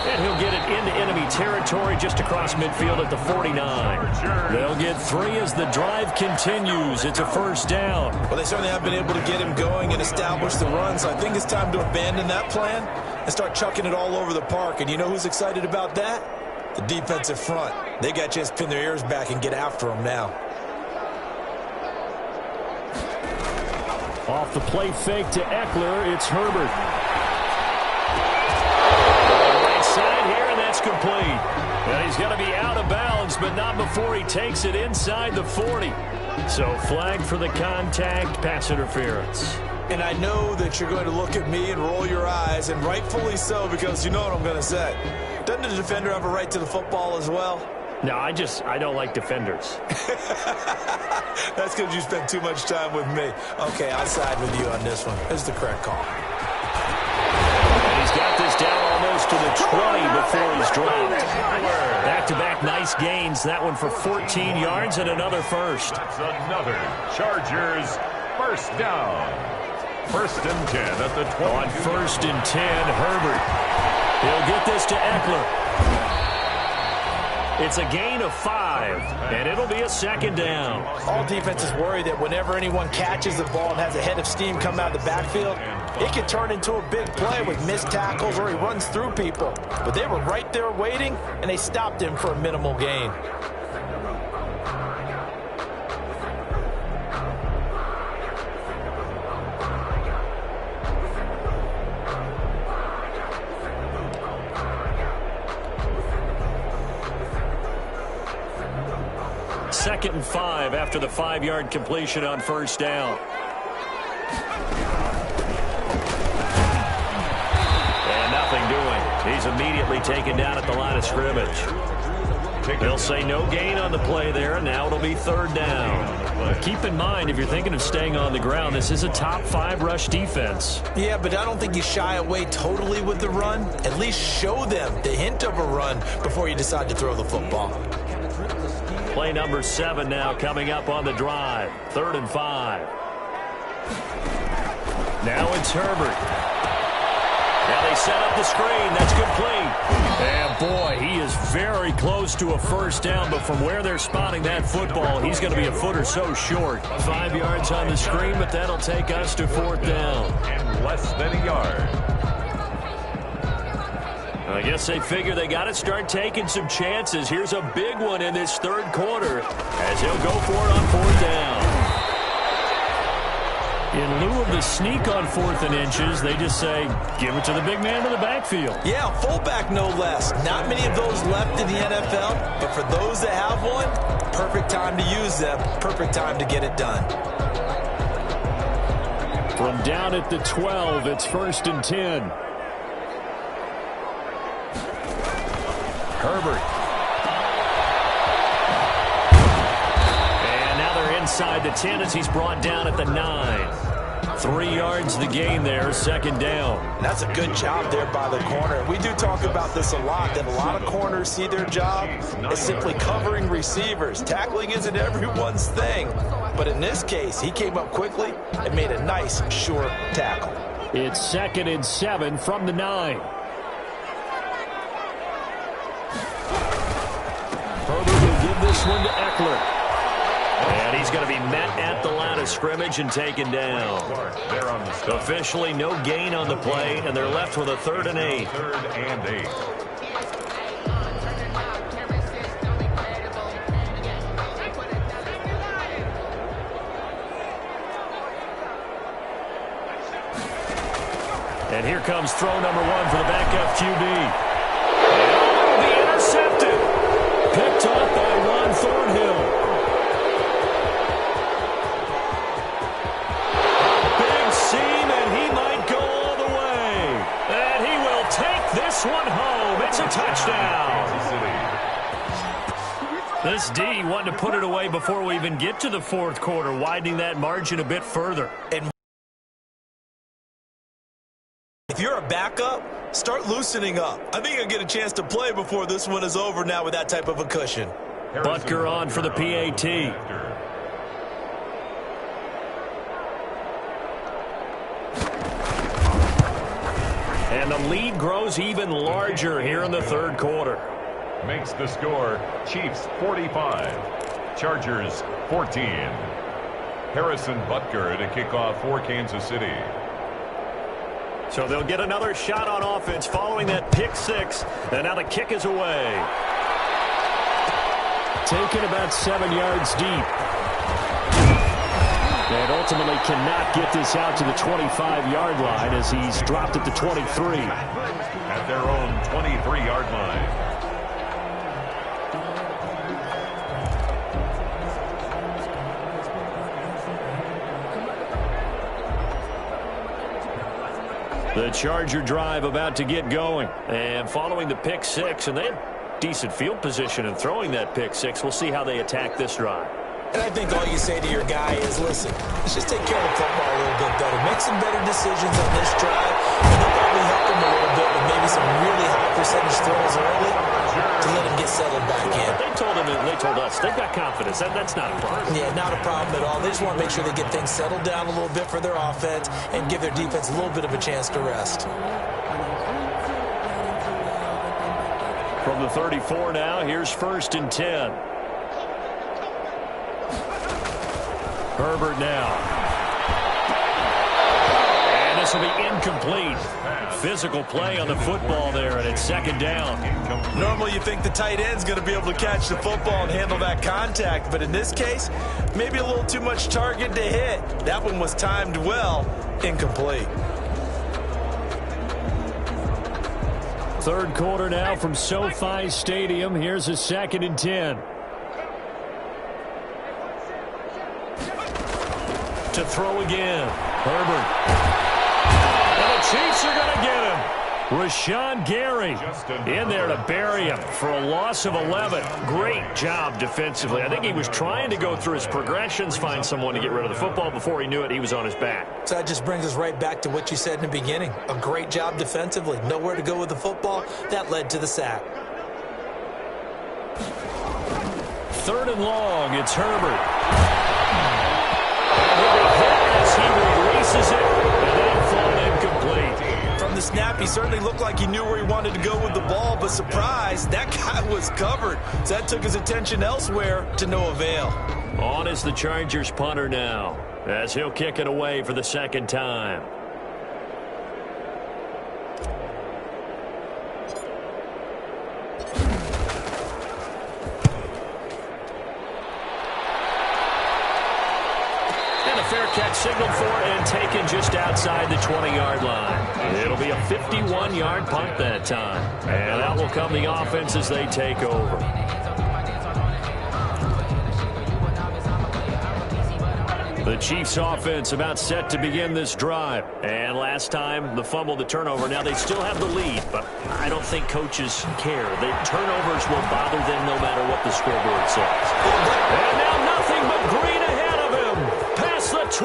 A: And he'll get it into enemy territory just across midfield at the 49. They'll get 3 as the drive continues. It's a first down.
C: Well, they certainly have been able to get him going and establish the run, so I think it's time to abandon that plan and start chucking it all over the park. And you know who's excited about that? The defensive front. They got a chance to pin their ears back and get after him now.
A: Off the play fake to Eckler, it's Herbert. Side here, and that's complete. And he's going to be out of bounds, but not before he takes it inside the 40. So flag for the contact, pass interference.
C: And I know that you're going to look at me and roll your eyes, and rightfully so, because you know what I'm going to say. Doesn't the defender have a right to the football as well?
A: No, I don't like defenders.
C: That's because you spend too much time with me. Okay, I'll side with you on this one. This is the correct call.
A: And he's got this down almost to the 20 before he's dropped. Back-to-back nice gains. That one for 14 yards and another first.
B: That's another Chargers first down. 1st and 10 at the 20.
A: On 1st and 10, Herbert. He'll get this to Eckler. It's a gain of 5, and it'll be a 2nd down.
C: All defenses worry that whenever anyone catches the ball and has a head of steam come out of the backfield, it can turn into a big play with missed tackles or he runs through people. But they were right there waiting, and they stopped him for a minimal gain.
A: Second and 5 after the 5-yard completion on first down. And nothing doing. He's immediately taken down at the line of scrimmage. They'll say no gain on the play there, and now it'll be third down. Keep in mind, if you're thinking of staying on the ground, this is a top 5 rush defense.
C: Yeah, but I don't think you shy away totally with the run. At least show them the hint of a run before you decide to throw the football.
A: Play number 7 now coming up on the drive. 3rd and 5. Now it's Herbert. Now they set up the screen. That's complete. And boy, he is very close to a first down, but from where they're spotting that football, he's going to be a foot or so short. 5 yards on the screen, but that'll take us to 4th down.
B: And less than a yard.
A: I guess they figure they got to start taking some chances. Here's a big one in this 3rd quarter as he'll go for it on 4th down. In lieu of the sneak on 4th and inches, they just say, give it to the big man in the backfield.
C: Yeah, fullback no less. Not many of those left in the NFL, but for those that have one, perfect time to use them, perfect time to get it done.
A: From down at the 12, it's 1st and 10. Herbert. And now they're inside the 10 as he's brought down at the 9. 3 yards the gain there, 2nd down.
C: That's a good job there by the corner. We do talk about this a lot, that a lot of corners see their job as simply covering receivers. Tackling isn't everyone's thing. But in this case, he came up quickly and made a nice, short tackle.
A: It's 2nd and 7 from the 9. Herbert will give this one to Eckler. And he's going to be met at the line of scrimmage and taken down. Officially no gain on the play, and they're left with a 3rd and 8.
B: 3rd and 8.
A: And here comes throw number 1 for the backup QB. And it'll be intercepted. Picked off by Juan Thornhill. This one home. It's a touchdown. This D wanting to put it away before we even get to the 4th quarter, widening that margin a bit further.
C: And if you're a backup, start loosening up. I think you'll get a chance to play before this one is over now with that type of a cushion.
A: Butker on for the PAT. And the lead grows even larger here in the 3rd quarter.
B: Makes the score Chiefs 45, Chargers 14. Harrison Butker to kick off for Kansas City.
A: So they'll get another shot on offense following that pick 6. And now the kick is away. Taken about 7 yards deep. And ultimately cannot get this out to the 25-yard line as he's dropped at the 23.
B: At their own 23-yard line.
A: The Charger drive about to get going. And following the pick 6, and they had decent field position in throwing that pick 6. We'll see how they attack this drive.
C: And I think all you say to your guy is, listen, let's just take care of the football a little bit better. Make some better decisions on this drive, and they'll probably help him a little bit with maybe some really high percentage throws early to let him get settled back in.
A: They told us they've got confidence. That's not a problem.
C: Yeah, not a problem at all. They just want to make sure they get things settled down a little bit for their offense and give their defense a little bit of a chance to rest.
A: From the 34 now, here's 1st and 10. Herbert now. And this will be incomplete. Physical play on the football there, and it's 2nd down.
C: Normally you think the tight end's going to be able to catch the football and handle that contact, but in this case, maybe a little too much target to hit. That one was timed well, incomplete.
A: 3rd quarter now from SoFi Stadium. Here's a 2nd and 10. To throw again. Herbert. And the Chiefs are going to get him. Rashawn Gary in there to bury him for a loss of 11. Great job defensively. I think he was trying to go through his progressions, find someone to get rid of the football. Before he knew it, he was on his back.
C: So that just brings us right back to what you said in the beginning. A great job defensively. Nowhere to go with the football. That led to the sack.
A: 3rd and long. It's Herbert. As he releases it, and that'll fall incomplete.
C: From the snap, he certainly looked like he knew where he wanted to go with the ball, but surprise, that guy was covered. So that took his attention elsewhere to no avail.
A: On is the Chargers punter now, as he'll kick it away for the 2nd time. Fair catch signaled for and taken just outside the 20-yard line. It'll be a 51-yard punt that time. And out will come the offense as they take over. The Chiefs offense about set to begin this drive. And last time, the fumble, the turnover. Now they still have the lead, but I don't think coaches care. The turnovers will bother them no matter what the scoreboard says. And now nothing but green ahead of him. Past the 20.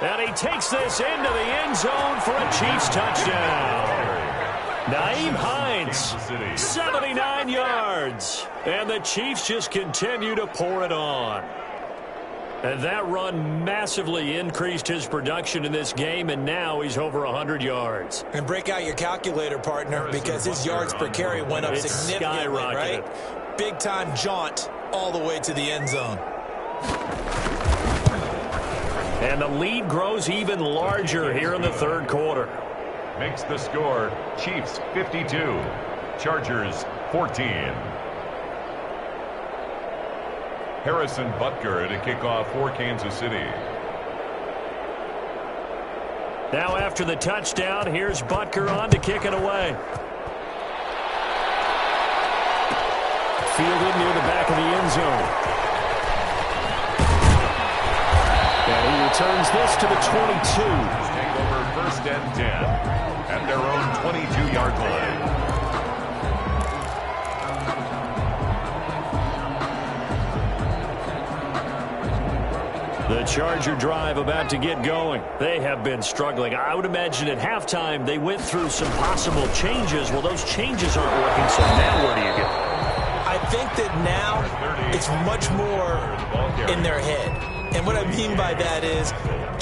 A: And he takes this into the end zone for a Chiefs touchdown. Nyheim Hines, 79 yards. And the Chiefs just continue to pour it on. And that run massively increased his production in this game, and now he's over 100 yards.
C: And break out your calculator, partner, because his yards per carry went up significantly, right? Big-time jaunt all the way to the end zone.
A: And the lead grows even larger here in the 3rd quarter.
B: Makes the score Chiefs 52, Chargers 14. Harrison Butker to kick off for Kansas City.
A: Now after the touchdown, here's Butker on to kick it away. Fielded near the back of the end zone. And he returns this to the 22.
B: Take over 1st and 10 at their own 22-yard line.
A: The Charger drive about to get going. They have been struggling. I would imagine at halftime they went through some possible changes. Well, those changes aren't working, so now where do you go?
C: I think that now it's much more in their head. And what I mean by that is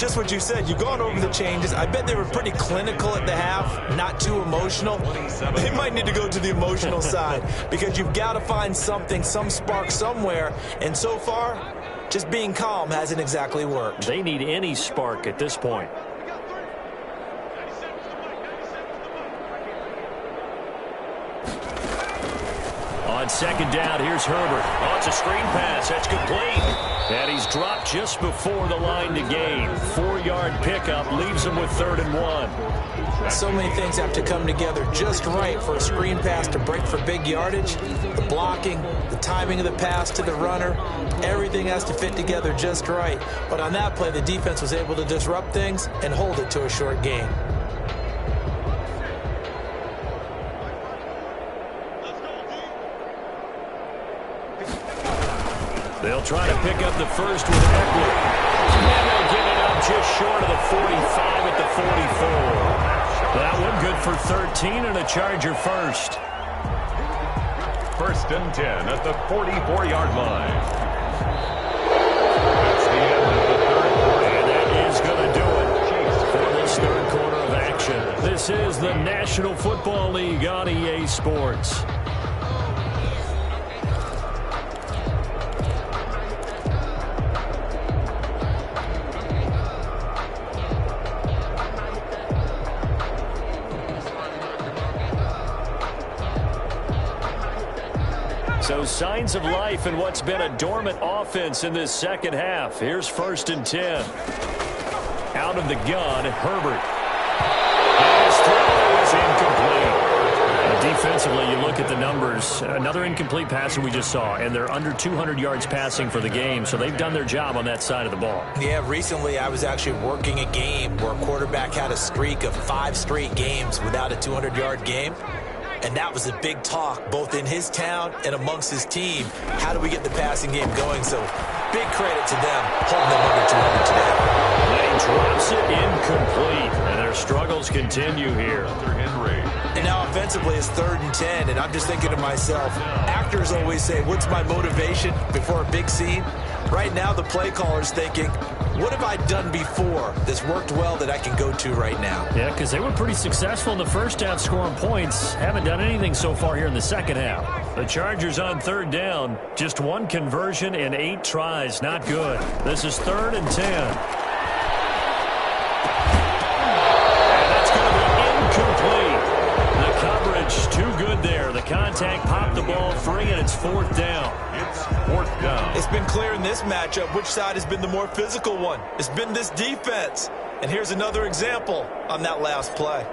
C: just what you said. You've gone over the changes. I bet they were pretty clinical at the half, not too emotional. They might need to go to the emotional side because you've got to find something, some spark somewhere. And so far, just being calm hasn't exactly worked.
A: They need any spark at this point. On 2nd down, here's Herbert. Oh, it's a screen pass. That's complete. And he's dropped just before the line to gain. 4-yard pickup leaves him with 3rd and 1.
C: So many things have to come together just right for a screen pass to break for big yardage. The blocking, the timing of the pass to the runner, everything has to fit together just right. But on that play, the defense was able to disrupt things and hold it to a short gain.
A: They'll try to pick up the first with Eckler. And they'll get it up just short of the 45 at the 44. That one good for 13 and a Charger first.
B: 1st and 10 at the 44-yard line. That's the end of the 3rd quarter.
A: And that is going to do it for this 3rd quarter of action. This is the National Football League on EA Sports. So signs of life in what's been a dormant offense in this 2nd half. Here's 1st and 10. Out of the gun, Herbert. And his throw is incomplete. Defensively, you look at the numbers. Another incomplete passer we just saw, and they're under 200 yards passing for the game, so they've done their job on that side of the ball.
C: Yeah, recently I was actually working a game where a quarterback had a streak of 5 straight games without a 200-yard game. And that was a big talk, both in his town and amongst his team. How do we get the passing game going? So big credit to them holding them under 200 today.
A: And he drops it incomplete, and their struggles continue here.
C: And now offensively it's 3rd and 10, and I'm just thinking to myself, actors always say, what's my motivation before a big scene? Right now the play caller's thinking, what have I done before that's worked well that I can go to right now?
A: Yeah, because they were pretty successful in the first half scoring points. Haven't done anything so far here in the second half. The Chargers on 3rd down. Just 1 conversion and 8 tries. Not good. This is 3rd and 10. And that's going to be incomplete. The coverage too good there. The contact popped the ball free, and it's 4th down.
B: It's 4th down.
C: It's been clear in this matchup which side has been the more physical one. It's been this defense. And here's another example on that last play.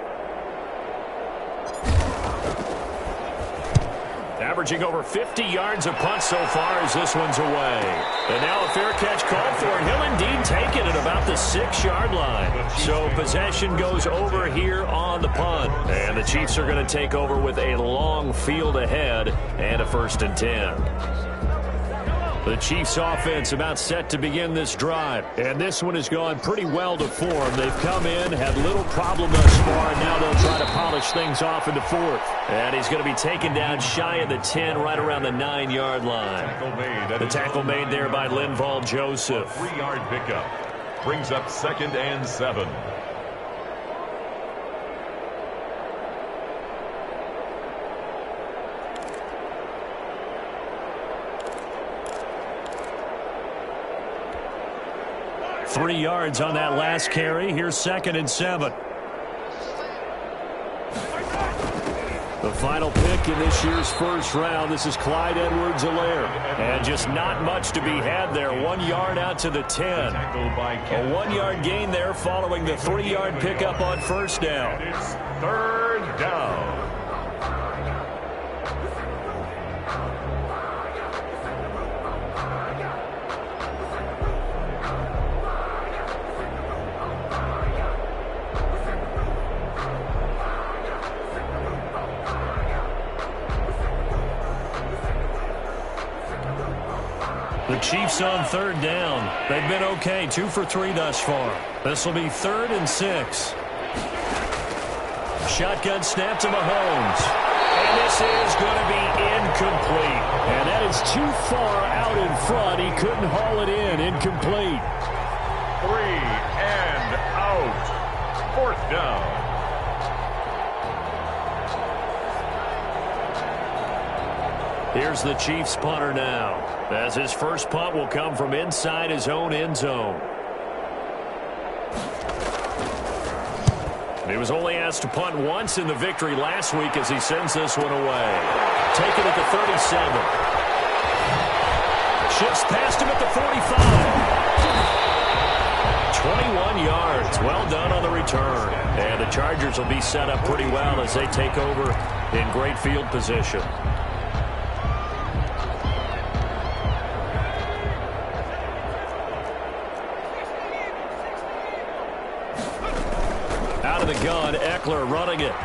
A: Averaging over 50 yards a punt so far as this one's away. And now a fair catch called for, and he'll indeed take it at about the 6-yard line. So possession goes over here on the punt. And the Chiefs are going to take over with a long field ahead and a 1st and 10. The Chiefs offense about set to begin this drive. And this one has gone pretty well to form. They've come in, had little problem thus far, and now they'll try to polish things off into 4th. And he's going to be taken down shy of the 10, right around the 9-yard line. The tackle made there by Linval Joseph.
B: 3-yard pickup. Brings up 2nd and 7.
A: Three yards on that last carry. Here's 2nd and 7. The final pick in this year's first round. This is Clyde Edwards-Helaire. And just not much to be had there. 1 yard out to the 10. A 1-yard gain there following the 3-yard pickup on first down.
B: It's 3rd down.
A: The Chiefs on 3rd down. They've been okay, 2 for 3 thus far. This will be 3rd and 6. Shotgun snap to Mahomes. And this is going to be incomplete. And that is too far out in front. He couldn't haul it in. Incomplete.
B: 3 and out. 4th down.
A: Here's the Chiefs punter now, as his first punt will come from inside his own end zone. He was only asked to punt once in the victory last week as he sends this one away. Taken at the 37. Shifts past him at the 45. 21 yards. Well done on the return. And the Chargers will be set up pretty well as they take over in great field position. Out of the gun, Eckler running it. Fighting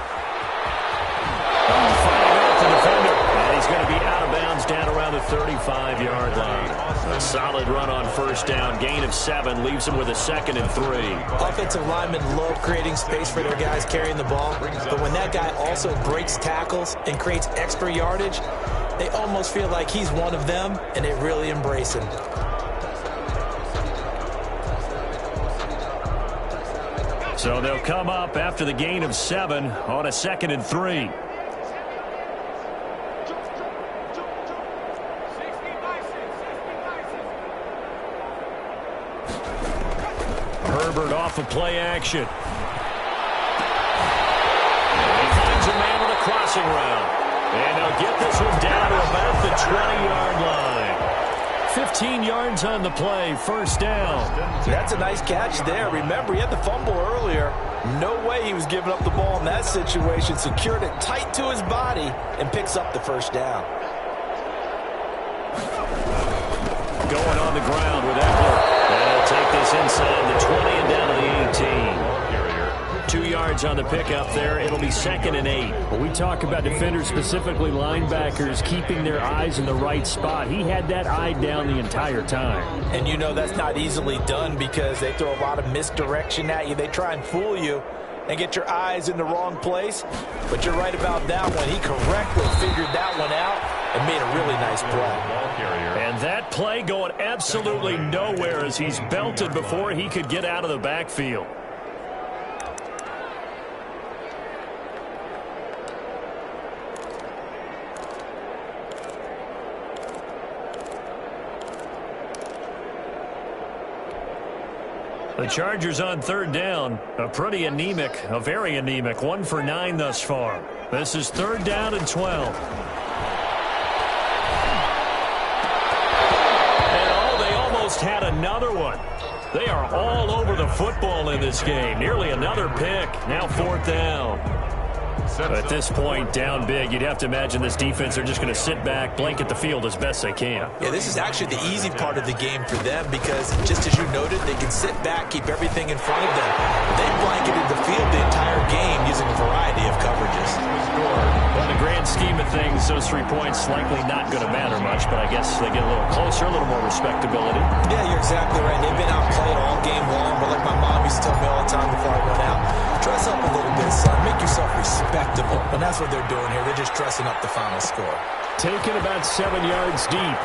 A: off the defender. And he's going to be out of bounds down around the 35-yard line. A solid run on first down. Gain of 7 leaves him with a 2nd and 3.
C: Offensive linemen love creating space for their guys carrying the ball. But when that guy also breaks tackles and creates extra yardage, they almost feel like he's one of them, and they really embrace him.
A: So they'll come up after the gain of 7 on a 2nd and 3. Herbert off of play action. And he finds a man with a crossing route. And they'll get this one down to about the 20-yard line. 15 yards on the play, first down.
C: That's a nice catch there. Remember, he had the fumble earlier. No way he was giving up the ball in that situation. Secured it tight to his body and picks up the first down.
A: Going on the ground with Ekeler. And he'll take this inside the 20 and down to the 18. 2 yards on the pickup there. It'll be 2nd and 8.
D: Well, we talk about defenders, specifically linebackers, keeping their eyes in the right spot. He had that eye down the entire time.
C: And you know that's not easily done because they throw a lot of misdirection at you. They try and fool you and get your eyes in the wrong place. But you're right about that one. He correctly figured that one out and made a really nice play.
A: And that play going absolutely nowhere as he's belted before he could get out of the backfield. The Chargers on 3rd down. A very anemic 1 for 9 thus far. This is 3rd down and 12. And they almost had another one. They are all over the football in this game. Nearly another pick. Now 4th down. At this point, down big, you'd have to imagine this defense are just going to sit back, blanket the field as best they can.
C: Yeah, this is actually the easy part of the game for them because, just as you noted, they can sit back, keep everything in front of them. They blanketed the field the entire game using a variety of coverages.
A: Well, in the grand scheme of things, those 3 points likely not going to matter much, but I guess they get a little closer, a little more respectability.
C: Yeah, you're exactly right. They've been outplayed all game long, but like my mom used to tell me all the time before I went out, dress up a little bit, son. Make yourself respectable. And that's what they're doing here. They're just dressing up the final score.
D: Taken about 7 yards deep.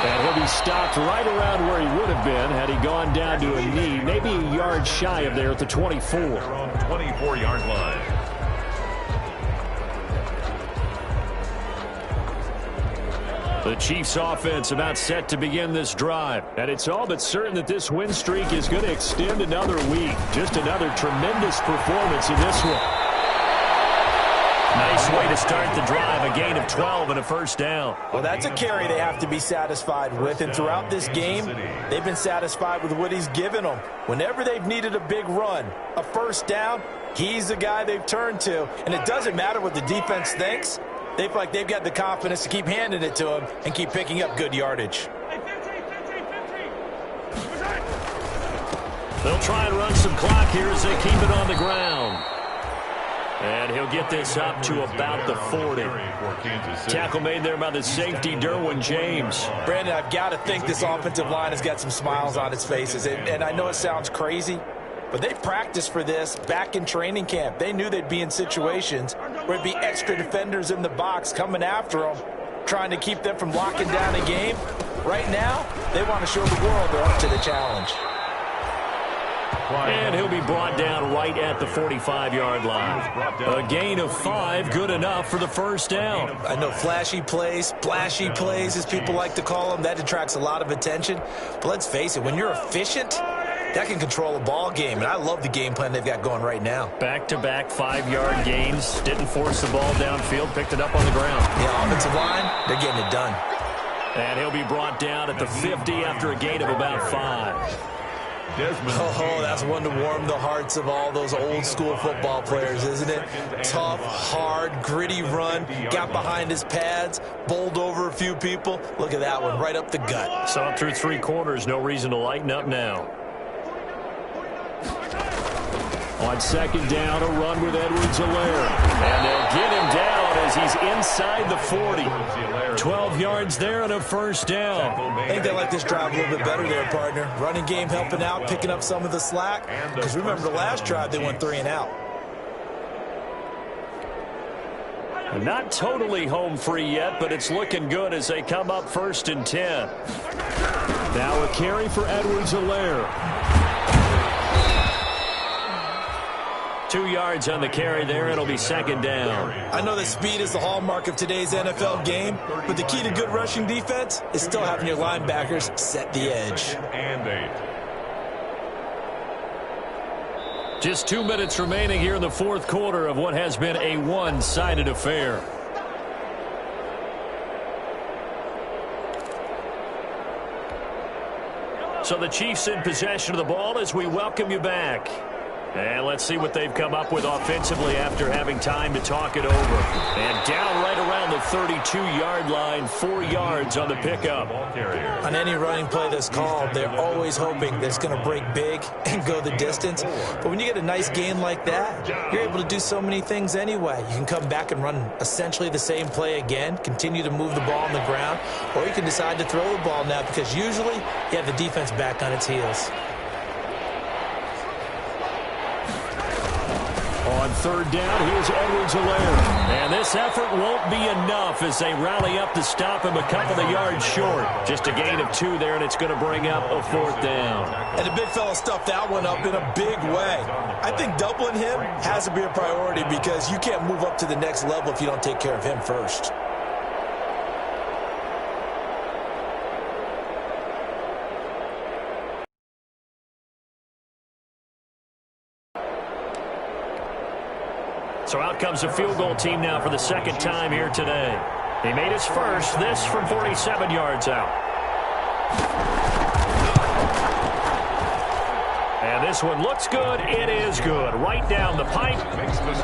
D: And he'll be stopped right around where he would have been had he gone down to a knee, maybe a yard shy of there at the 24.
B: Their own 24-yard line.
A: The Chiefs offense about set to begin this drive.
D: And it's all but certain that this win streak is going to extend another week. Just another tremendous performance in this one.
A: Nice way to start the drive. A gain of 12 and a first down.
C: Well, that's a carry they have to be satisfied with. And throughout this game, they've been satisfied with what he's given them. Whenever they've needed a big run, a first down, he's the guy they've turned to. And it doesn't matter what the defense thinks. They feel like they've got the confidence to keep handing it to him and keep picking up good yardage.
A: They'll try and run some clock here as they keep it on the ground. And he'll get this up to about the 40. Tackle made there by the safety, Derwin James.
C: Brandon, I've got to think this offensive line has got some smiles on its faces. And I know it sounds crazy, but they practiced for this back in training camp. They knew they'd be in situations where it'd be extra defenders in the box coming after them, trying to keep them from locking down a game. Right now, they want to show the world they're up to the challenge.
A: And he'll be brought down right at the 45-yard line. A gain of 5, good enough for the first down.
C: I know flashy plays, splashy plays, as people like to call them, that attracts a lot of attention. But let's face it, when you're efficient, that can control a ball game. And I love the game plan they've got going right now.
A: Back-to-back 5-yard gains. Didn't force the ball downfield, picked it up on the ground.
C: Yeah, offensive line, they're getting it done.
A: And he'll be brought down at the 50 after a gain of about 5.
C: Oh, that's one to warm the hearts of all those old school football players, isn't it? Tough, hard, gritty run, got behind his pads, bowled over a few people. Look at that one, right up the gut.
A: So up through 3 quarters, no reason to lighten up now.
D: On 2nd down, a run with Edwards-Helaire.
A: And they'll get him down as he's inside the 40. 12 yards there and a first down.
C: I think they like this drive a little bit better there, partner. Running game helping out, picking up some of the slack. Because remember the last drive, they went 3 and out.
A: Not totally home free yet, but it's looking good as they come up 1st and 10.
D: Now a carry for Edwards-Helaire.
A: 2 yards on the carry there. It'll be 2nd down.
C: I know that speed is the hallmark of today's NFL game, but the key to good rushing defense is still having your linebackers set the edge.
A: Just 2 minutes remaining here in the 4th quarter of what has been a one-sided affair. So the Chiefs in possession of the ball as we welcome you back. And let's see what they've come up with offensively after having time to talk it over. And down right around the 32-yard line, 4 yards on the pickup.
C: On any running play that's called, they're always hoping that it's going to break big and go the distance. But when you get a nice gain like that, you're able to do so many things anyway. You can come back and run essentially the same play again, continue to move the ball on the ground, or you can decide to throw the ball now because usually you have the defense back on its heels.
D: On third down, here's Edwards-Helaire.
A: And this effort won't be enough as they rally up to stop him a couple of yards short. Just a gain of 2 there, and it's going to bring up a 4th down.
C: And the big fella stuffed that one up in a big way. I think doubling him has to be a priority because you can't move up to the next level if you don't take care of him first.
A: So out comes a field goal team now for the second time here today. He made his first, this from 47 yards out. And this one looks good. It is good. Right down the pipe.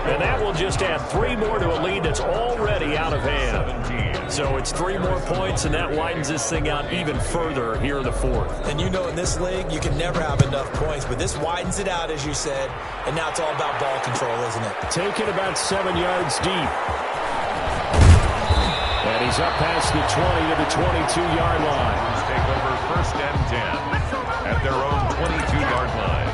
A: And that will just add 3 more to a lead that's already out of hand. So it's 3 more points, and that widens this thing out even further here in the 4th.
C: And you know in this league, you can never have enough points, but this widens it out, as you said, and now it's all about ball control, isn't it?
D: Taken about 7 yards deep. And he's up past the 20 to the 22-yard line.
B: Take over 1st and 10 at their own 22-yard line.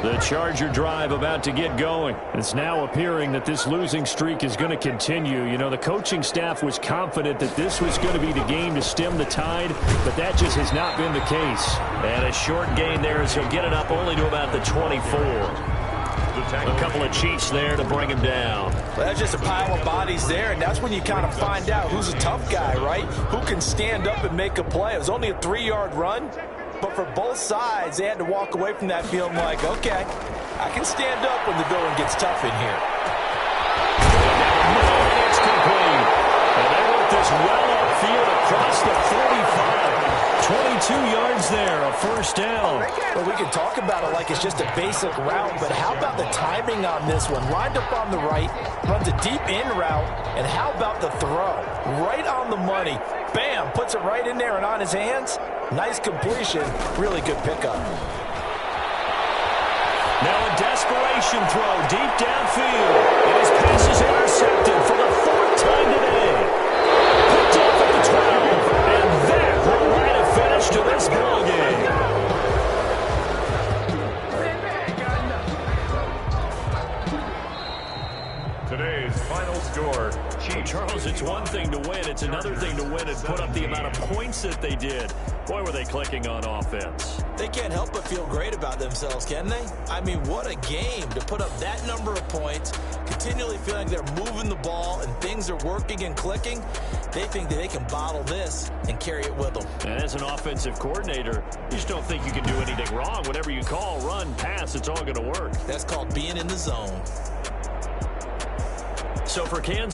D: The Charger drive about to get going. It's now appearing that this losing streak is going to continue. You know, the coaching staff was confident that this was going to be the game to stem the tide, but that just has not been the case.
A: And a short gain there as he'll get it up only to about the 24. A couple of Chiefs there to bring him down.
C: Well, that's just a pile of bodies there, and that's when you kind of find out who's a tough guy, right? Who can stand up and make a play. It was only a 3-yard run, but for both sides, they had to walk away from that feeling like, okay, I can stand up when the going gets tough in here.
A: And it's complete. And they work this well upfield across the 45. 22 yards there, a 1st down.
C: Well, we can talk about it like it's just a basic route, but how about the timing on this one? Lined up on the right, runs a deep in route, and how about the throw? Right on the money. Bam, puts it right in there and on his hands. Nice completion, really good pickup.
A: Now a desperation throw deep downfield. And his pass is intercepted for the 4th time today. Picked off at the 12. And that will write a finish to this ball game.
B: Today's final score, Chiefs.
A: Charles, it's one thing to win. It's another thing to win and put up the amount of points that they did. Boy, were they clicking on offense.
C: They can't help but feel great about themselves, can they? I mean, what a game to put up that number of points, continually feeling they're moving the ball and things are working and clicking. They think that they can bottle this and carry it with them.
A: And as an offensive coordinator, you just don't think you can do anything wrong. Whatever you call, run, pass, it's all going to work.
C: That's called being in the zone.
A: So for Kansas.